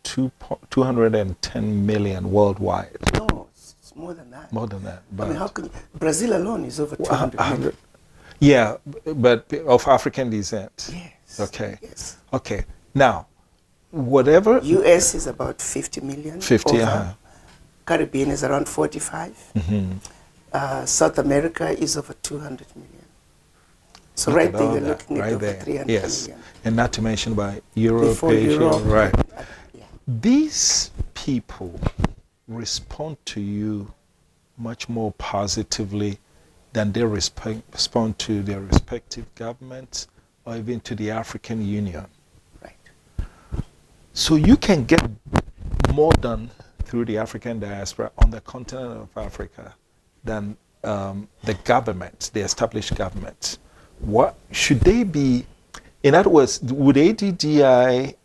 210 million worldwide. No, it's more than that. More than that. But I mean, how can you, Brazil alone is over 200 million. Yeah, but of African descent. Yes. Okay. Yes. Okay. Now, whatever. US is about 50 million. 50, over. Caribbean is around 45. South America is over 200 million. So right there, you're looking at over 300 million. And not to mention by Europe, Before Asia, Europe. right. Yeah. These people respond to you much more positively than they respond to their respective governments or even to the African Union. Right. So you can get more done through the African diaspora on the continent of Africa than the government, the established government. What should they be? In other words, would ADDI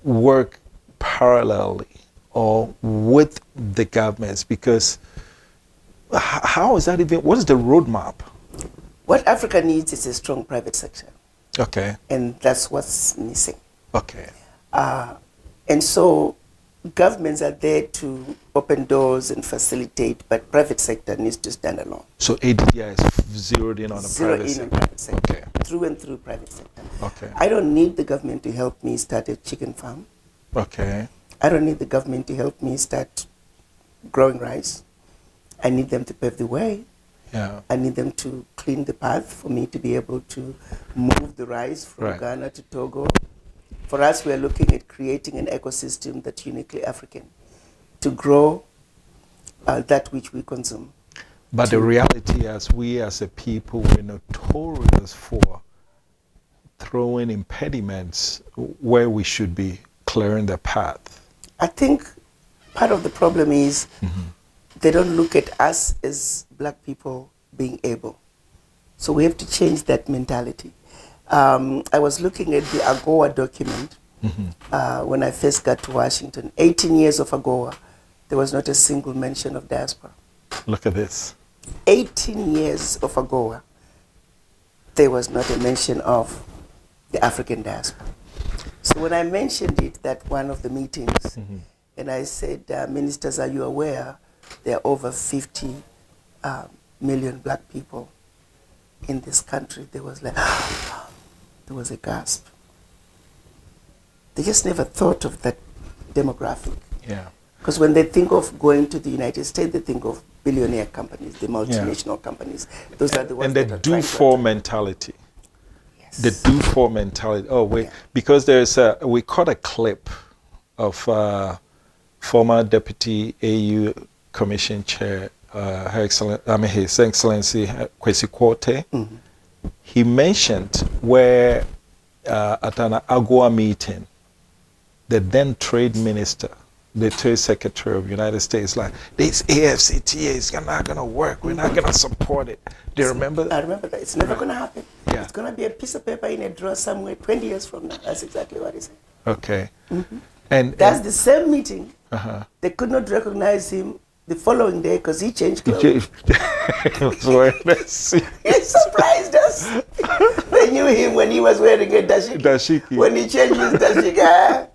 work parallelly or with the governments? Because how is that even? What is the roadmap? What Africa needs is a strong private sector. Okay. And that's what's missing. Okay. And so governments are there to open doors and facilitate, but private sector needs to stand alone. So ADDI is zeroed in on the private sector. Private sector. Okay. Through and through private sector. Okay. I don't need the government to help me start a chicken farm. Okay. I don't need the government to help me start growing rice. I need them to pave the way. Yeah. I need them to clean the path for me to be able to move the rice from Ghana to Togo. For us, we are looking at creating an ecosystem that's uniquely African to grow that which we consume. But the reality is we as a people, we're notorious for throwing impediments where we should be clearing the path. I think part of the problem is they don't look at us as black people being able. So we have to change that mentality. I was looking at the AGOA document when I first got to Washington. 18 years of AGOA, there was not a single mention of diaspora. Look at this. 18 years of AGOA, there was not a mention of the African diaspora. So when I mentioned it at one of the meetings, and I said, ministers, are you aware there are over 50 million black people in this country? There was like, there was a gasp. They just never thought of that demographic. Yeah. Because when they think of going to the United States, they think of billionaire companies, the multinational companies. Those are the ones that are do-for mentality. Yes. The do-for mentality. Oh, wait. Yeah. Because there's we caught a clip of former Deputy AU Commission Chair, His Excellency Kwesi Kwartey. He mentioned where at an AGOA meeting, the then Trade Minister, the Trade Secretary of the United States, like, this AFCTA is not going to work. We're not going to support it. Do you remember that? I remember that. It's never going to happen. Yeah. It's going to be a piece of paper in a drawer somewhere 20 years from now. That's exactly what he said. Okay. And that's the same meeting. They could not recognize him the following day because he changed clothes. He surprised us. They knew him when he was wearing a dashiki. When he changed his dashiki,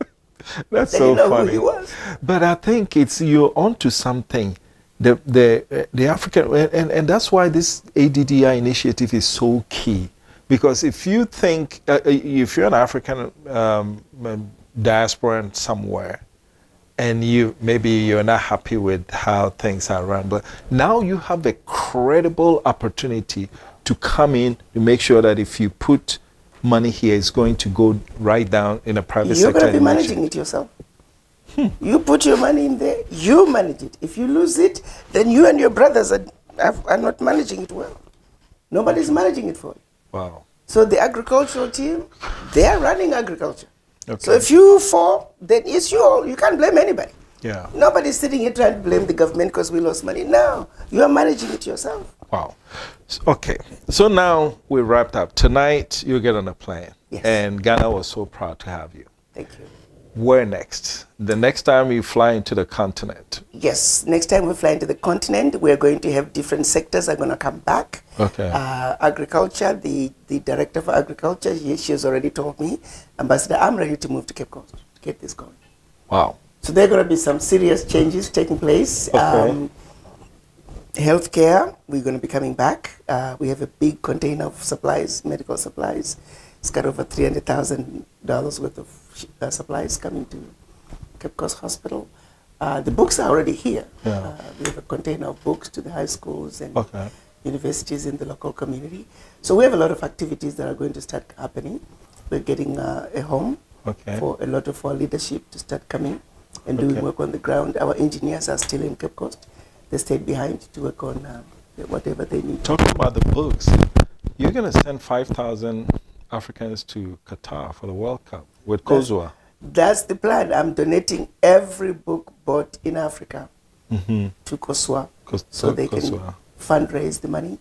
that's they so didn't know funny. who he was. But I think you're onto something. The African, and that's why this ADDI initiative is so key. Because if you think, if you're an African diaspora somewhere, and maybe you're not happy with how things are run, but now you have a credible opportunity to come in to make sure that if you put money here, it's going to go right down in a private sector. You're going to be managing it yourself. You put your money in there, you manage it. If you lose it, then you and your brothers are are not managing it well. Nobody's managing it for you. Wow. So the agricultural team, they are running agriculture. Okay. So if you fall, then it's you can't blame anybody. Yeah. Nobody's sitting here trying to blame the government because we lost money. No, you are managing it yourself. Wow. Okay. So now we wrapped up. Tonight you get on a plane. Yes. And Ghana was so proud to have you. Thank you. Where next? The next time you fly into the continent? Yes, next time we fly into the continent, we're going to have different sectors are going to come back. Okay. Agriculture, the director for agriculture, she has already told me, Ambassador, I'm ready to move to Cape Coast to get this going. Wow. So there are going to be some serious changes taking place. Okay. Healthcare, we're going to be coming back. We have a big container of supplies, medical supplies. It's got over $300,000 worth of supplies coming to Cape Coast Hospital. The books are already here. Yeah. We have a container of books to the high schools and Okay. universities in the local community. So we have a lot of activities that are going to start happening. We're getting a home Okay. for a lot of our leadership to start coming and doing work on the ground. Our engineers are still in Cape Coast. They stayed behind to work on whatever they need. Talking about the books, you're going to send 5,000 Africans to Qatar for the World Cup with Kozua. That's the plan. I'm donating every book bought in Africa to Kosua so they can fundraise the money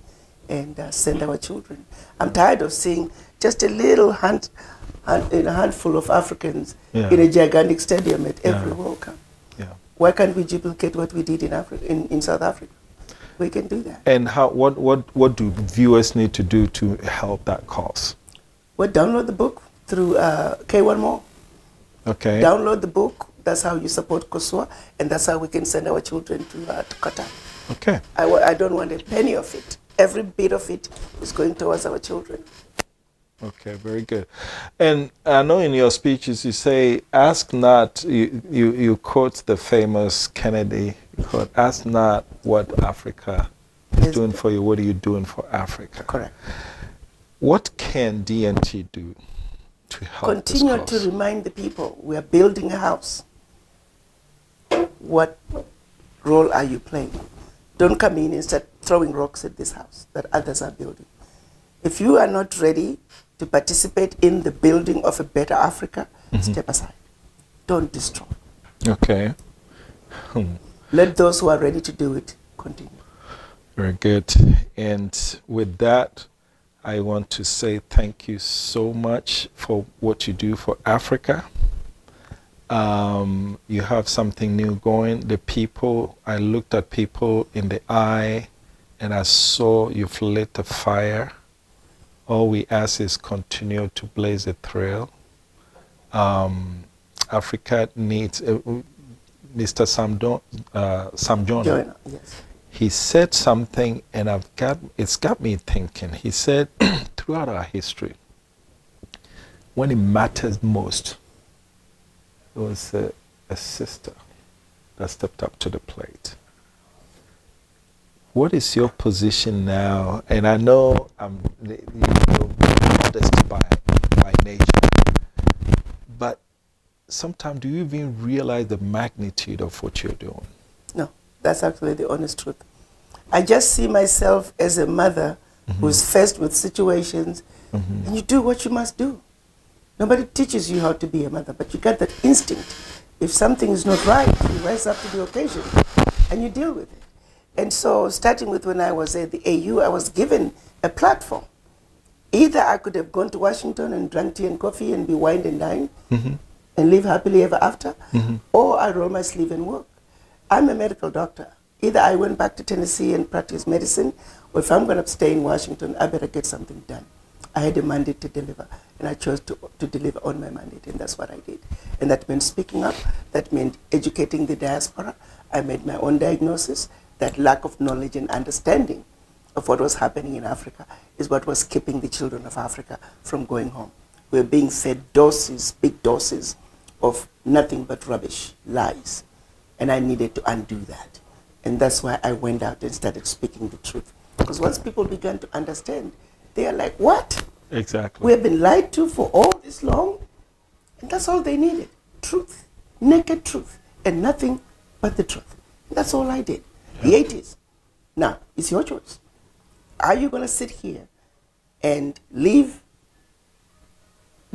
and send our children. I'm tired of seeing just a little handful of Africans in a gigantic stadium at every World Cup. Yeah. Why can't we duplicate what we did in Africa, in South Africa? We can do that. And what do viewers need to do to help that cause? Well, download the book through K1 More. Okay. Download the book. That's how you support Kosua, and that's how we can send our children to Qatar. Okay. I don't want a penny of it. Every bit of it is going towards our children. Okay, very good. And I know in your speeches you say, ask not, you quote the famous Kennedy quote, ask not what Africa is doing for you, what are you doing for Africa? Correct. What can DNT do to help Continue this cause? to remind the people we are building a house. What role are you playing? Don't come in and start throwing rocks at this house that others are building. If you are not ready to participate in the building of a better Africa, step aside. Don't destroy. Okay. Let those who are ready to do it continue. Very good. And with that, I want to say thank you so much for what you do for Africa. You have something new going. The people, I looked at people in the eye and I saw you've lit a fire. All we ask is continue to blaze a trail. Africa needs, Mr. Sam Jonah, yes. He said something and it's got me thinking. He said, throughout our history, when it matters most, it was a sister that stepped up to the plate. What is your position now? And I know you're modest by nature, but sometimes do you even realize the magnitude of what you're doing? No, that's actually the honest truth. I just see myself as a mother who's faced with situations, and you do what you must do. Nobody teaches you how to be a mother, but you get that instinct. If something is not right, you rise up to the occasion and you deal with it. And so, starting with when I was at the AU, I was given a platform. Either I could have gone to Washington and drank tea and coffee and be wined and dined and live happily ever after, or I roll my sleeve and work. I'm a medical doctor. Either I went back to Tennessee and practiced medicine, or if I'm going to stay in Washington, I better get something done. I had a mandate to deliver, and I chose to deliver on my mandate, and that's what I did. And that meant speaking up, that meant educating the diaspora. I made my own diagnosis. That lack of knowledge and understanding of what was happening in Africa is what was keeping the children of Africa from going home. We were being fed doses, big doses of nothing but rubbish, lies. And I needed to undo that. And that's why I went out and started speaking the truth. Because once people began to understand, they are like, what? Exactly. We have been lied to for all this long? And that's all they needed. Truth. Naked truth. And nothing but the truth. And that's all I did. The 80s. Now, it's your choice. Are you going to sit here and live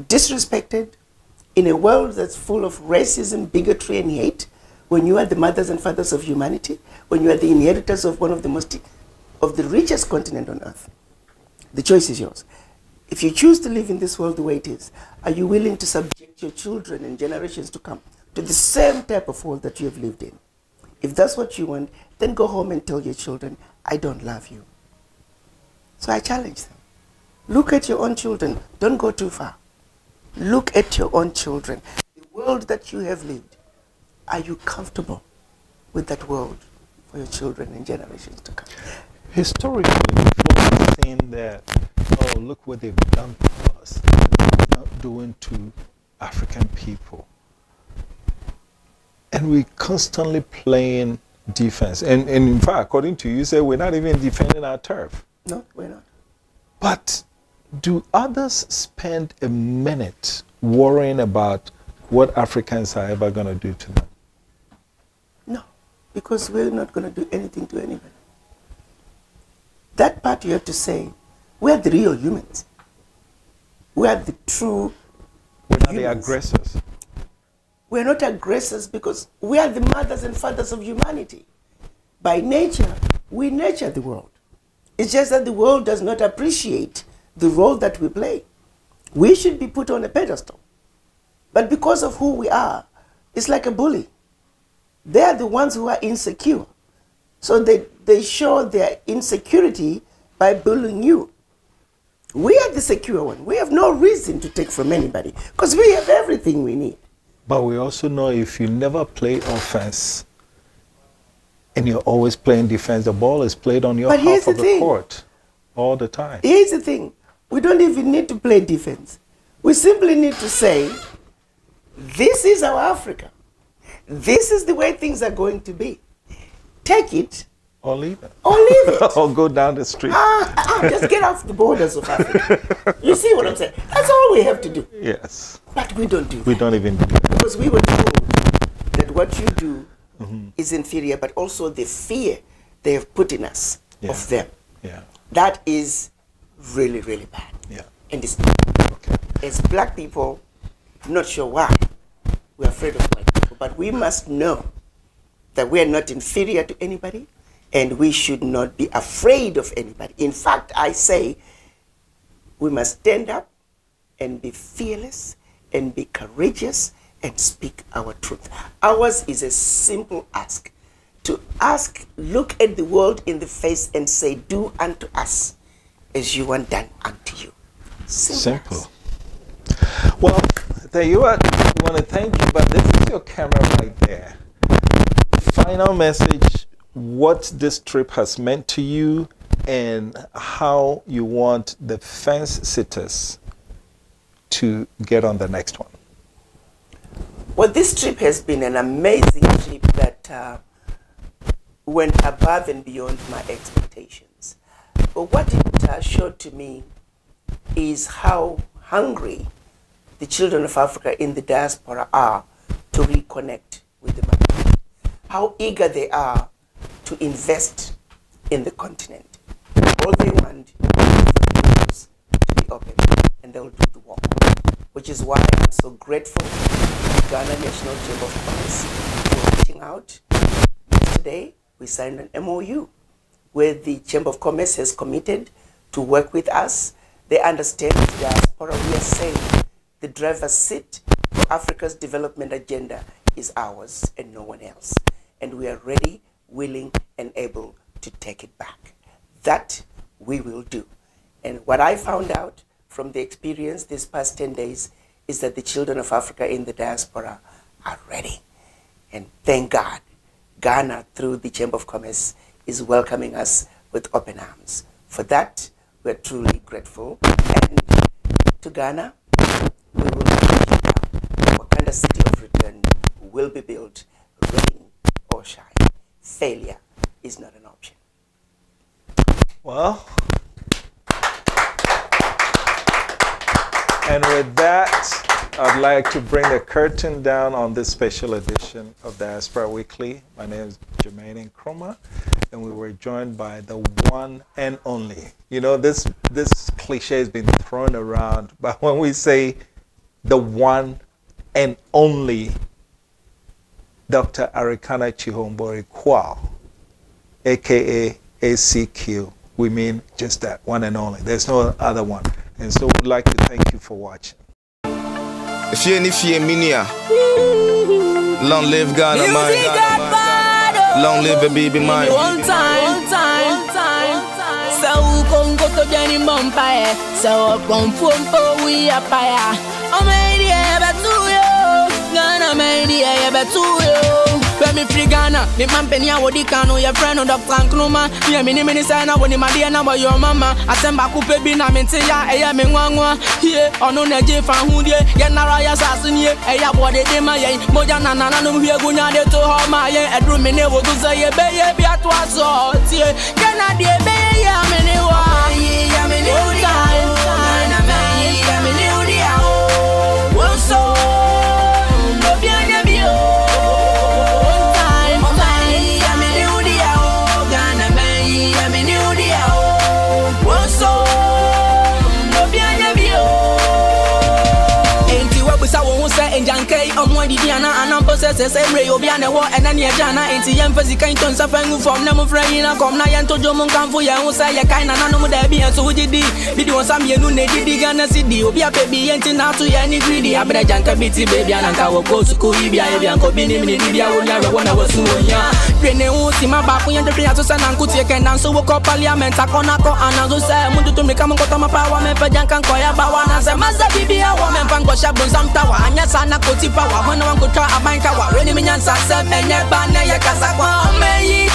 disrespected in a world that's full of racism, bigotry, and hate, when you are the mothers and fathers of humanity, when you are the inheritors of one of the richest continent on earth? The choice is yours. If you choose to live in this world the way it is, are you willing to subject your children and generations to come to the same type of world that you have lived in? If that's what you want, then go home and tell your children, I don't love you. So I challenge them. Look at your own children. Don't go too far. Look at your own children. The world that you have lived, are you comfortable with that world for your children and generations to come? Historically, we've seen that, oh, look what they've done to us, not doing to African people. And we're constantly playing defense. And in fact, according to you, say we're not even defending our turf. No, we're not. But do others spend a minute worrying about what Africans are ever going to do to them? No, because we're not going to do anything to anybody. That part you have to say, we are the real humans. We are the true We're not humans. the aggressors. We're not aggressors because we are the mothers and fathers of humanity. By nature, we nurture the world. It's just that the world does not appreciate the role that we play. We should be put on a pedestal. But because of who we are, it's like a bully. They are the ones who are insecure. So they show their insecurity by bullying you. We are the secure one. We have no reason to take from anybody because we have everything we need. But we also know if you never play offense and you're always playing defense, the ball is played on your half of the court all the time. Here's the thing. We don't even need to play defense. We simply need to say, this is our Africa. This is the way things are going to be. Take it. Or leave it. Or leave it. Or go down the street. Just get off the borders of Africa. You see what I'm saying? That's all we have to do. Yes. But we don't do that. We don't even do that. Because we were told that what you do is inferior, but also the fear they have put in us of them. Yeah. That is really, really bad. Yeah. And it's, Okay. as black people, I'm not sure why we're afraid of white people, but we must know that we are not inferior to anybody and we should not be afraid of anybody. In fact, I say we must stand up and be fearless and be courageous and speak our truth. Ours is a simple ask. To ask, look at the world in the face and say, do unto us as you want done unto you. Simple. Well, there you are. I want to thank you, but this is your camera right there. Final message, what this trip has meant to you and how you want the fence sitters to get on the next one. Well, this trip has been an amazing trip that went above and beyond my expectations. But what it showed to me is how hungry the children of Africa in the diaspora are to reconnect with the mother. How eager they are to invest in the continent. All they want is for the doors to be open and they'll do the work. Which is why I'm so grateful to the Ghana National Chamber of Commerce for reaching out. Yesterday, we signed an MOU where the Chamber of Commerce has committed to work with us. They understand the diaspora. We are saying the driver's seat for Africa's development agenda is ours and no one else. And we are ready, willing, and able to take it back. That we will do. And what I found out from the experience these past 10 days is that the children of Africa in the diaspora are ready. And thank God, Ghana, through the Chamber of Commerce, is welcoming us with open arms. For that, we're truly grateful. And to Ghana, we will reach out. Wakanda City of Return will be built, rain or shine. Failure is not an option. Well, and with that, I'd like to bring the curtain down on this special edition of Diaspora Weekly. My name is Jermaine Nkrumah, and we were joined by the one and only. You know, this cliche has been thrown around, but when we say the one and only Dr. Arikana Chihombori Kwao, aka ACQ, we mean just that, one and only. There's no other one. And so we'd like to thank you for watching. If you minia, long live Ghana, man. Long live the baby, man. One time. So come go to Jenny Mumpire. So come from we are fire. I'm ready ever to you. Ghana, ready ever to you. When me free Ghana, me man penny I would know your friend on Dr. Nkrumah. Yeah, me mini sign up when my dear number your mama. I send back up baby na me say ya, eh me wangwa. Yeah, on no neje fan who dey. Get na raya assassin ye, eh ya boy dey my ye. Moja na no here go nya dey to how my ye. Edru me ne wo go say ye be ye bi atwa so. Yeah, get na dey be ya me ne wa. Yeah, me ne o time. Na me ya me ne o dia o. Wo so. No bi anya bi o. Jankai on one Diana and I'm possessed same ray obiana and then Jana into young physical tons of from Nemo Frayina come Nayan to Jomon Campo Yan say a kind of no debi and so we did video some you know the Ghana city obia baby and now to any greedy I bet Janka BT baby and I will go to Kuibia and Kobini Media will never want to was so yeah. Rene Sima Baku and the Priatos and Uncle and dance so woke up Parliament Takonako and I was say Mundu to become a power man for Jankan Koya Bawana as a master BB a woman Pango Shabon some tower and yes na koti power when one go try a bank our really mean answer and ya bana ya kasakwa me